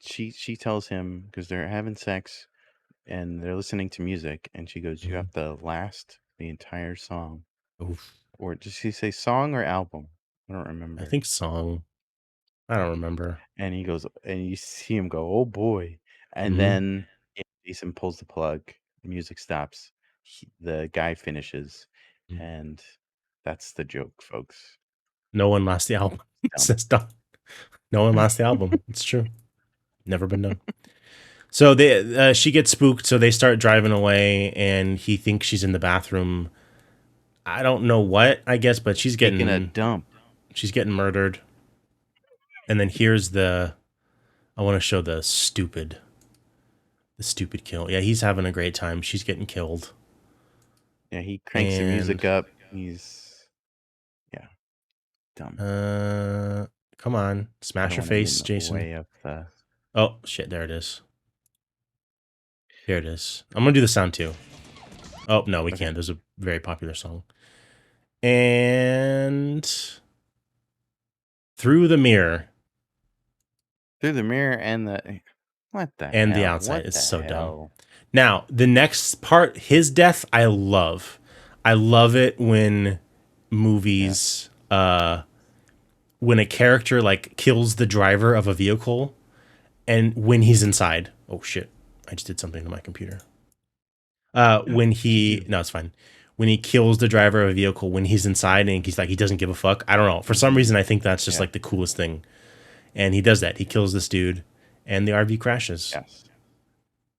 she tells him because they're having sex and they're listening to music, and she goes, "You have to last the entire song." oof, Or did she say song or album? I don't I remember. think song. I don't remember. And he goes, and you see him go, "Oh boy!" And Mm-hmm. then Jason pulls the plug. The music stops. The guy finishes, and that's the joke, folks. No one lost the album. It Dumb. says done. No one lost the album. It's true. Never been done. So she gets spooked, so they start driving away, and he thinks she's in the bathroom. I don't know what, I guess, but she's Taking a getting dump. murdered. And then here's I want to show the stupid kill. Yeah, he's having a great time. She's getting killed. Yeah, he cranks the music up. He's dumb. Come on, I smash don't your want to get face, in the Jason. way of the. Oh shit, there it is. Here it is. I'm gonna do the sound too. Oh no, we can't. There's a very popular song. And through the mirror. Through the mirror and the. What the And hell? the outside. What It's the so hell? dumb. Now, the next part, his death, I love. I love it when movies, when a character like kills the driver of a vehicle and when he's inside. Oh shit. I just did something to my computer. When he, no, it's fine. When he kills the driver of a vehicle when he's inside and he's like, he doesn't give a fuck. I don't know. For some reason, I think that's just like the coolest thing. And he does that. He kills this dude and the RV crashes. Yes.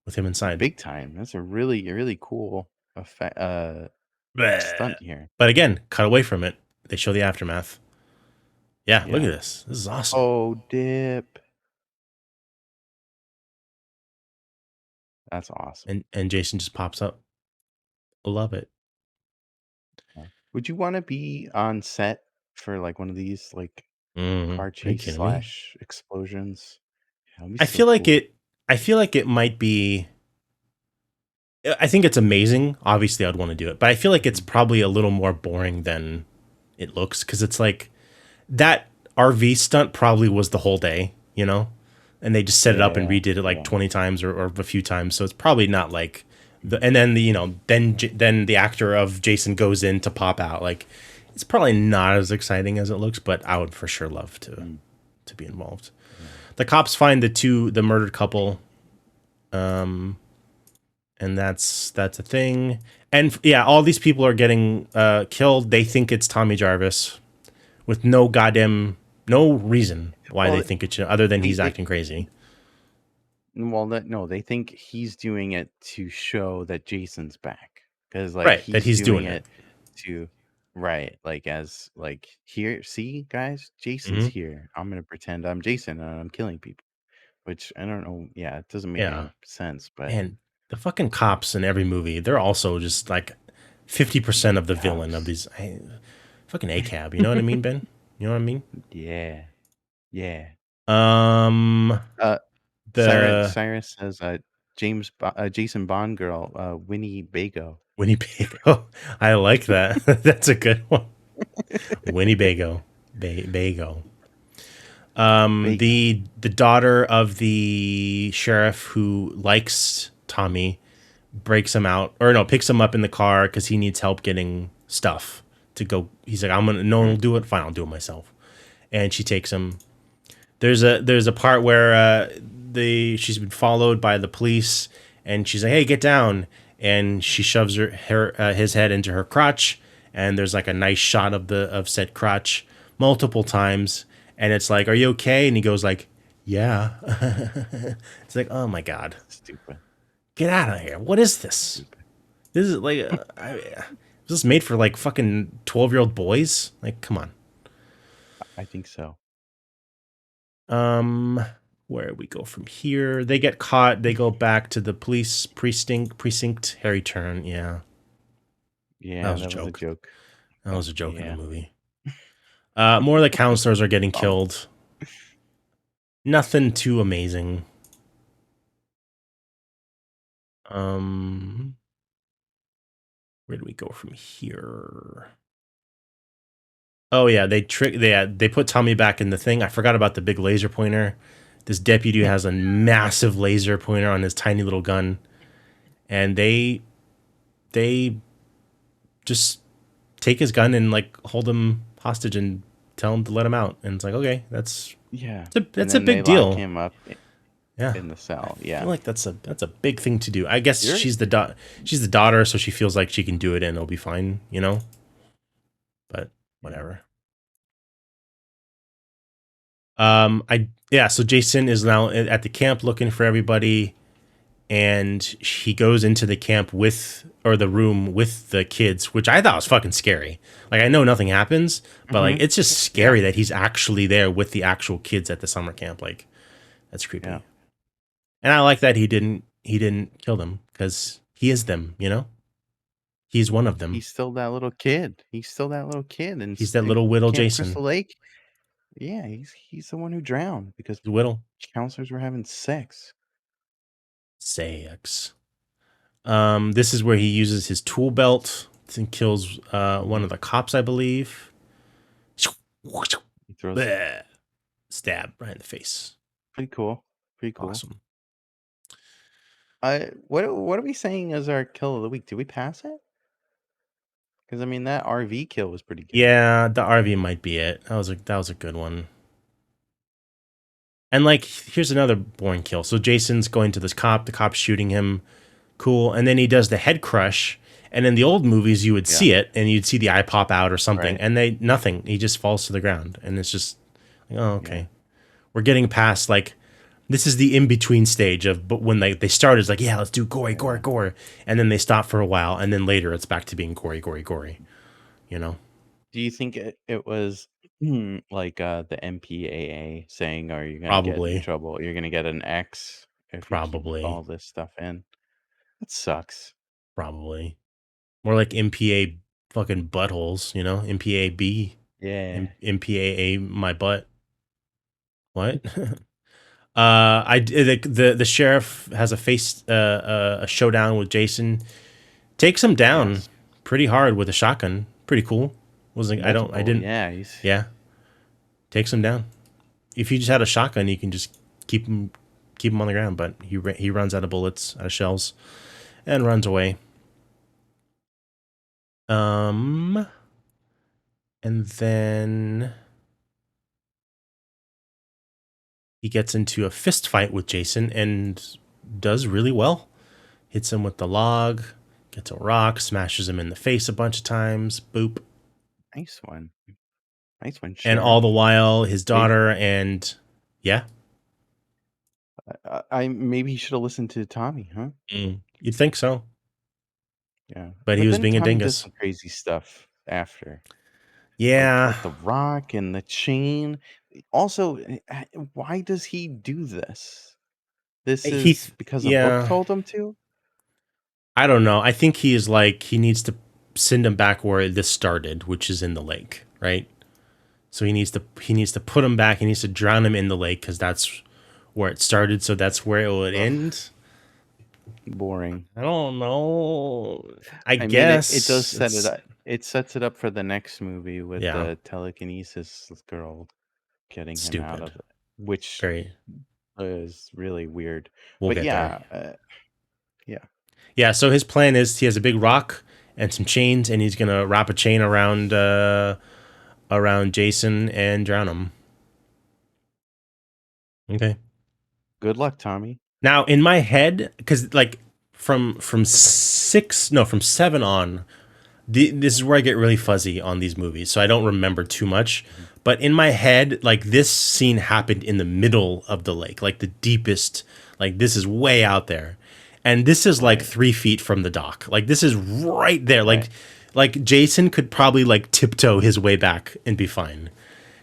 With him inside. Big time. That's a really cool effect, stunt here. But again, cut away from it. They show the aftermath. Yeah, look at this. This is awesome. Oh, dip. That's awesome. And Jason just pops up. Love it. Would you want to be on set for like one of these like car chase / explosions? I feel like it might be. I think it's amazing. Obviously, I'd want to do it, but I feel like it's probably a little more boring than it looks because it's like that RV stunt probably was the whole day, you know, and they just set it up and redid it like 20 times or a few times. So it's probably not like and then then the actor of Jason goes in to pop out. Like it's probably not as exciting as it looks, but I would for sure love to be involved. The cops find the murdered couple. And that's a thing. And yeah, all these people are getting killed. They think it's Tommy Jarvis with no reason why they think it should, other than he's acting crazy. Well, no, they think he's doing it to show that Jason's back because like right, that he's doing it to like as like here, see guys, Jason's here. I'm gonna pretend I'm Jason and I'm killing people, which I don't know. Yeah, it doesn't make any sense, but. And the fucking cops in every movie, they're also just like 50% of the villain of these. Fucking ACAB, you know what I mean, Ben? You know what I mean? Yeah. Cyrus says Jason Bond girl, Winnie Bago. Winnie Bago. I like that. That's a good one. Winnie Bago. Bago. The daughter of the sheriff who likes Tommy picks him up in the car because he needs help getting stuff to go. He's like, no one will do it. Fine, I'll do it myself. And she takes him. There's a part where she's been followed by the police and she's like, hey, get down. And she shoves his head into her crotch. And there's like a nice shot of said crotch multiple times. And it's like, are you okay? And he goes like, Yeah. It's like, oh my god, Stupid. get out of here! What is this? Stupid. This is like, is this made for like fucking 12-year-old boys? Like, come on. I think so. Where we go from here? They get caught. They go back to the police precinct. Harry Turn. Yeah, that Yeah, was a that was a joke. joke. That was a joke in the Yeah. movie. More of the counselors are getting Oh. killed. Nothing too amazing. Where do we go from here? Oh yeah, they put Tommy back in the thing. I forgot about the big laser pointer. This deputy has a massive laser pointer on his tiny little gun, and they just take his gun and like hold him hostage and tell him to let him out. And it's like, okay, that's Yeah. that's a And then they big lock deal. him up Yeah, in the cell. I Yeah. feel like that's a big thing to do. I guess You're- she's the daughter, so she feels like she can do it and it'll be fine, you know. But whatever. So Jason is now at the camp looking for everybody, and he goes into the camp the room with the kids, which I thought was fucking scary. Like, I know nothing happens, but like, it's just scary that he's actually there with the actual kids at the summer camp. Like, that's creepy. Yeah. And I like that he didn't kill them, because he is them, you know? He's one of them. He's still that little kid. And He's that little Whittle Camp Jason. Crystal Lake. Yeah, he's the one who drowned because Whittle. counselors were having sex. Sex. This is where he uses his tool belt and kills one of the cops, I believe. He throws Bleh. Stab right in the face. pretty cool. Pretty cool. Awesome. What are we saying as our kill of the week? Did we pass it? Because I mean that RV kill was pretty good. Yeah, the RV might be it. That was a good one. And like, here's another boring kill. So Jason's going to this cop. The cop's shooting him. Cool. And then he does the head crush. And in the old movies, you would see it, and you'd see the eye pop out or something. Right. And nothing. He just falls to the ground, and it's just, like, oh, okay. Yeah. We're getting past, like, this is the in between stage of, but when they start, it's like, yeah, let's do gory, and then they stop for a while, and then later it's back to being gory. You know. Do you think it was like the MPAA saying, "Are you gonna Probably get in trouble? You're gonna get an X if you Probably. keep all this stuff in." That sucks. Probably. More like MPA fucking buttholes, you know? MPAB. Yeah. MPAA my butt. What? The sheriff has a showdown with Jason. Takes him down pretty hard with a shotgun. Pretty cool. Yeah. Takes him down. If you just had a shotgun, you can just keep him on the ground, but he runs out of bullets, out of shells, and runs away. And then he gets into a fist fight with Jason and does really well. Hits him with the log, gets a rock, smashes him in the face a bunch of times. Boop. Nice one. And Sheriff. all the while, his daughter and yeah. I maybe he should have listened to Tommy, huh? You'd think so. Yeah, but he was being Tommy a dingus. does some crazy stuff after. Yeah, like the rock and the chain. Also, why does he do this? This is because a book told him to. I don't know. I think he is like, he needs to send him back where this started, which is in the lake, right? So he needs to put him back. He needs to drown him in the lake because that's where it started. So that's where it would end. Boring. I don't know. I guess it does set it up. It sets it up for the next movie with the telekinesis girl getting him out of it, which is really weird. We'll but get there. Yeah. So his plan is he has a big rock and some chains, and he's gonna wrap a chain around Jason and drown him. Okay. Good luck, Tommy. Now, in my head, because like from 7 on, this is where I get really fuzzy on these movies, so I don't remember too much. But in my head, like this scene happened in the middle of the lake, like the deepest, like this is way out there. And this is like Right. 3 feet from the dock. Like this is right there. Right. Like Jason could probably like tiptoe his way back and be fine.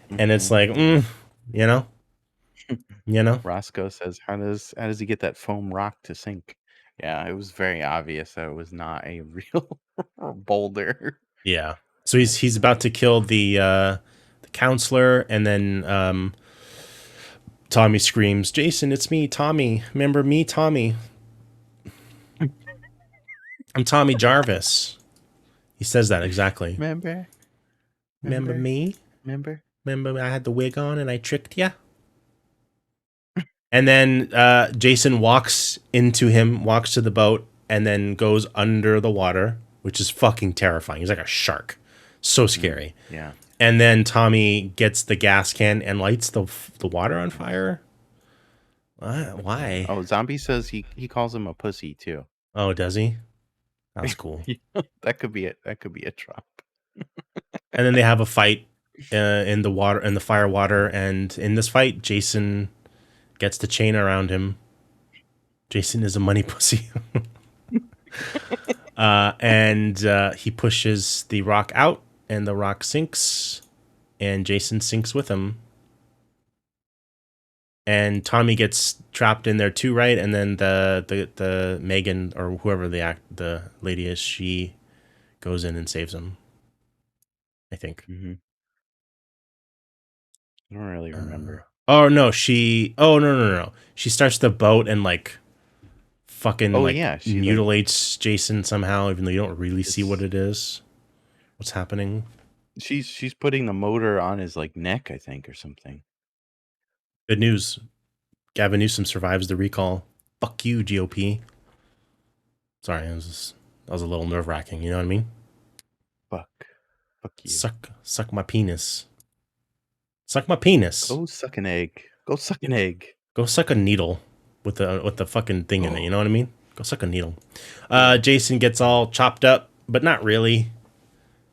And it's like, you know, you know. Roscoe says, how does he get that foam rock to sink? Yeah, it was very obvious that it was not a real boulder. Yeah. So he's about to kill the counselor, and then Tommy screams, "Jason, it's me, Tommy. Remember me, Tommy? I'm Tommy Jarvis." He says that exactly. Remember? Remember me? Remember? Remember I had the wig on and I tricked ya? And then Jason walks to the boat, and then goes under the water, which is fucking terrifying. He's like a shark. So scary. Yeah. And then Tommy gets the gas can and lights the water on fire. Why? Oh, Zombie says he calls him a pussy too. Oh, does he? That was cool. That could be it. That could be a drop. And then they have a fight in the water, in the fire water, and in this fight, Jason gets the chain around him. Jason is a money pussy. And he pushes the rock out, and the rock sinks, and Jason sinks with him. And Tommy gets trapped in there too, right? And then the Megan, or whoever the lady is, she goes in and saves him, I think. Mm-hmm. I don't really remember. Oh no, no. She starts the boat and like fucking she mutilates Jason somehow, even though you don't really see what it is. What's happening? She's putting the motor on his like neck, I think, or something. Good news. Gavin Newsom survives the recall. Fuck you, GOP. Sorry, that was a little nerve-wracking, you know what I mean? Fuck you. Suck my penis. Suck my penis. Go suck an egg. Go suck an egg. Go suck a needle with the fucking thing in it, you know what I mean? Go suck a needle. Jason gets all chopped up, but not really.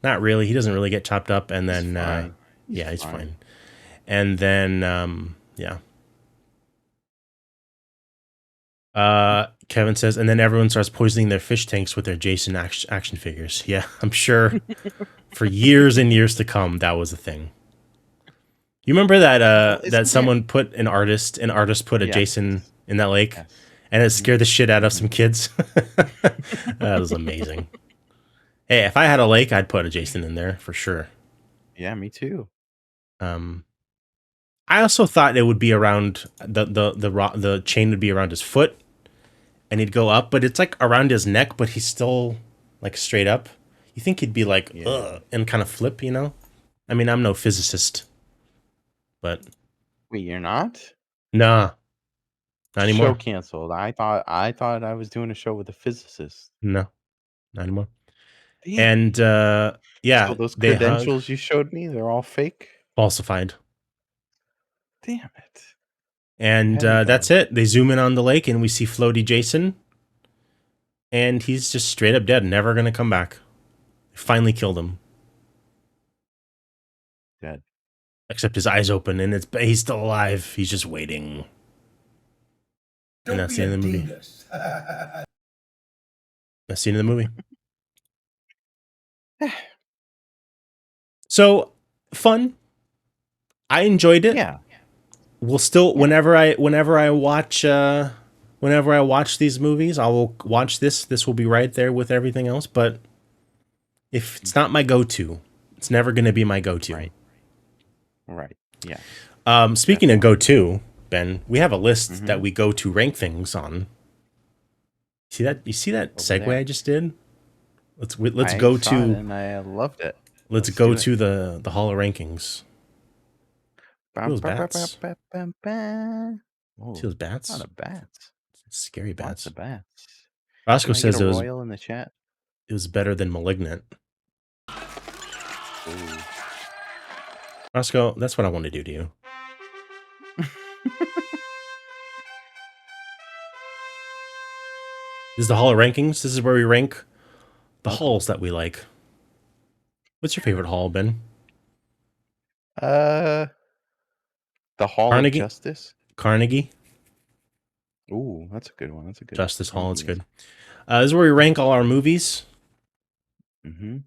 Not really. He doesn't really get chopped up, and then he's fine. And then Kevin says, and then everyone starts poisoning their fish tanks with their Jason action figures. Yeah, I'm sure for years and years to come, that was a thing. You remember that someone put an artist put a Jason in that lake, and it scared the shit out of some kids. That was amazing. Hey, if I had a lake, I'd put a Jason in there for sure. Yeah, me too. I also thought it would be around the chain would be around his foot, and he'd go up, but it's like around his neck, but he's still like straight up. You think he'd be like and kind of flip, you know? I mean, I'm no physicist, but wait, you're not? Nah, not anymore. Show canceled. I thought I was doing a show with a physicist. No, not anymore. Damn. And yeah, so those credentials you showed me, they're all fake, falsified. Damn it. And that's it. They zoom in on the lake, and we see floaty Jason, and he's just straight up dead, never gonna come back. They finally killed him. Dead. Except his eyes open, and he's still alive. He's just waiting. And that's the end of the movie. That's the end of the movie. So fun. I enjoyed it. Yeah. We'll still whenever I watch these movies, I will watch this. This will be right there with everything else. But if it's not my go-to, it's never going to be my go-to. Right. Yeah. Speaking of go-to, Ben, we have a list that we go to rank things on. See that? You see that segue I just did? Let's go to. And I loved it. Let's go to the Hall of Rankings. Those bats. See those bats? A lot of bats. Scary bats. Lots of bats. Roscoe says it was royal in the chat. It was better than Malignant. Ooh. Roscoe, that's what I want to do to you. This is the Hall of Rankings. This is where we rank the halls that we like. What's your favorite hall, Ben? Uh, the Hall of Carnegie. Justice. Carnegie. Ooh, that's a good one. That's a good Justice Hall. It's movie. good. This is where we rank all our movies. Mm-hmm.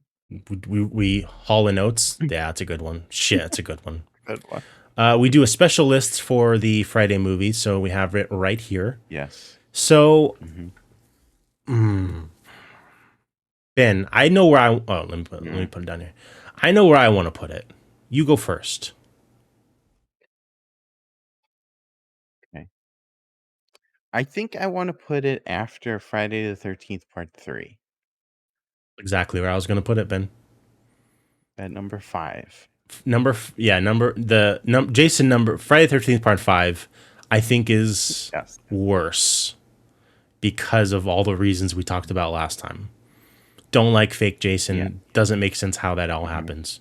We Hall and Oates. Yeah, it's a good one. Shit, it's a good one. Good one. We do a special list for the Friday movies, so we have it right here. Yes. So, Mm-hmm. Ben, I know where I. Oh, let me put it down here. I know where I want to put it. You go first. Okay. I think I want to put it after Friday the 13th Part 3 Exactly where I was going to put it, Ben. at number 5. Jason number Friday 13th Part 5. I think is Yes. worse because of all the reasons we talked about last time. Don't like fake Jason. Yeah. Doesn't make sense how that all happens.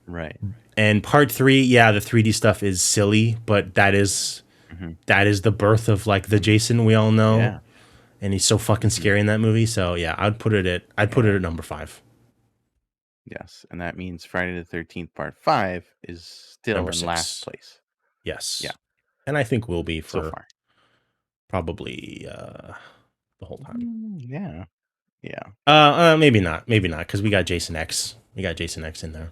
Right. And part 3, yeah, the 3D stuff is silly, but that is the birth of like the Jason we all know. Yeah. And he's so fucking scary in that movie. So yeah, I'd put it at number 5. Yes. And that means Friday the 13th Part 5 is still Number in 6. last place. Yes. Yeah. And I think will be So for far. probably the whole time. Yeah. Yeah. Maybe not, because we got Jason X. We got Jason X in there.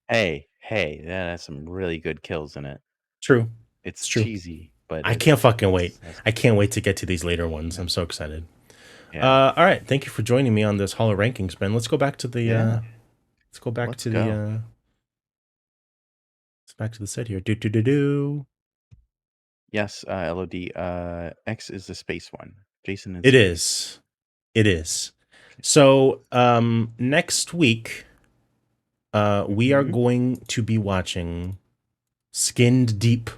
Hey, that has some really good kills in it. True. It's true. cheesy, but I can't fucking wait. I can't wait to get to these later ones. I'm so excited. Yeah. All right. Thank you for joining me on this Hall of Rankings, Ben. Let's go back to the let's go back Let's to go. the let's back to the set here. Do. Yes, LOD. X is the space one. Jason in It space. is. It is. So next week we are going to be watching Skinned Deep.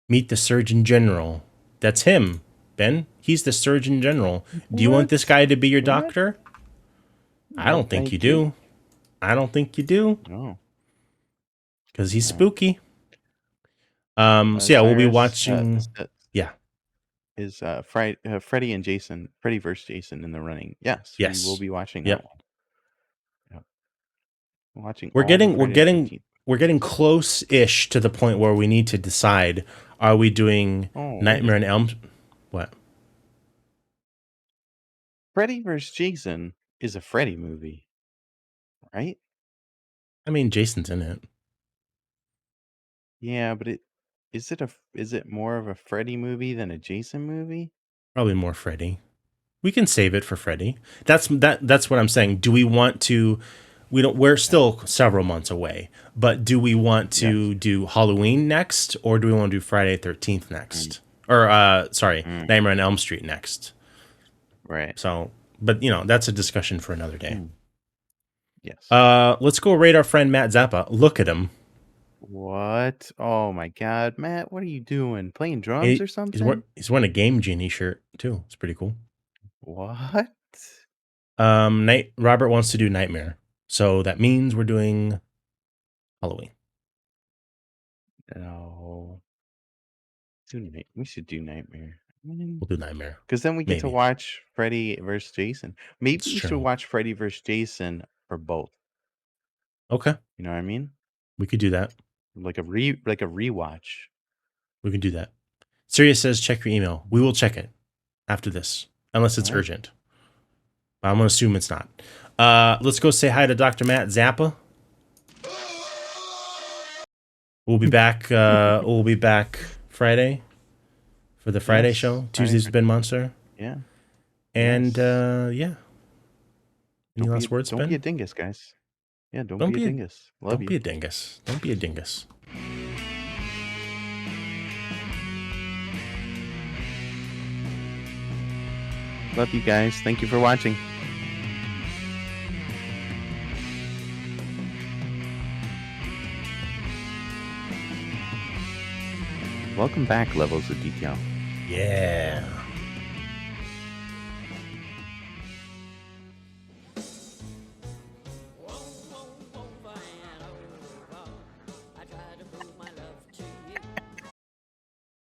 Meet the Surgeon General. That's him, Ben. He's the Surgeon General. Do you want this guy to be your doctor? I don't think you do. I don't think you do. No. Because he's spooky. So yeah, we'll be watching. Yeah. Is Freddy and Jason, Freddy versus Jason in the running? Yes. We will be watching that one. Yep. Watching. We're getting close-ish to the point where we need to decide: are we doing Nightmare on Elm? What? Freddy vs. Jason is a Freddy movie, right? I mean, Jason's in it. Yeah, but is it more of a Freddy movie than a Jason movie? Probably more Freddy. We can save it for Freddy. That's what I'm saying. Do we want to? We're still several months away, but do we want to do Halloween next, or do we want to do Friday 13th next? Or Nightmare on Elm Street next? Right. So, but that's a discussion for another day. Yes. Let's go rate our friend Matt Zappa. Look at him. What? Oh my God, Matt! What are you doing? Playing drums or something? He's wearing a Game Genie shirt too. It's pretty cool. What? Robert wants to do Nightmare, so that means we're doing Halloween. No. We should do Nightmare. We'll do Nightmare. Because then we get to watch Freddy versus Jason. Maybe we should watch Freddy versus Jason or both. Okay. You know what I mean? We could do that. Like a rewatch. We can do that. Sirius says check your email. We will check it after this, unless it's urgent. But I'm gonna assume it's not. Let's go say hi to Dr. Matt Zappa. We'll be back. We'll be back Friday for the Friday show. Tuesday's Ben Monster. Yeah. And yeah. Any last words, Ben? Don't be a dingus, guys. Yeah, don't be a dingus. Don't be a dingus. Don't be a dingus. Love you guys. Thank you for watching. Welcome back, Levels of Detail. Yeah.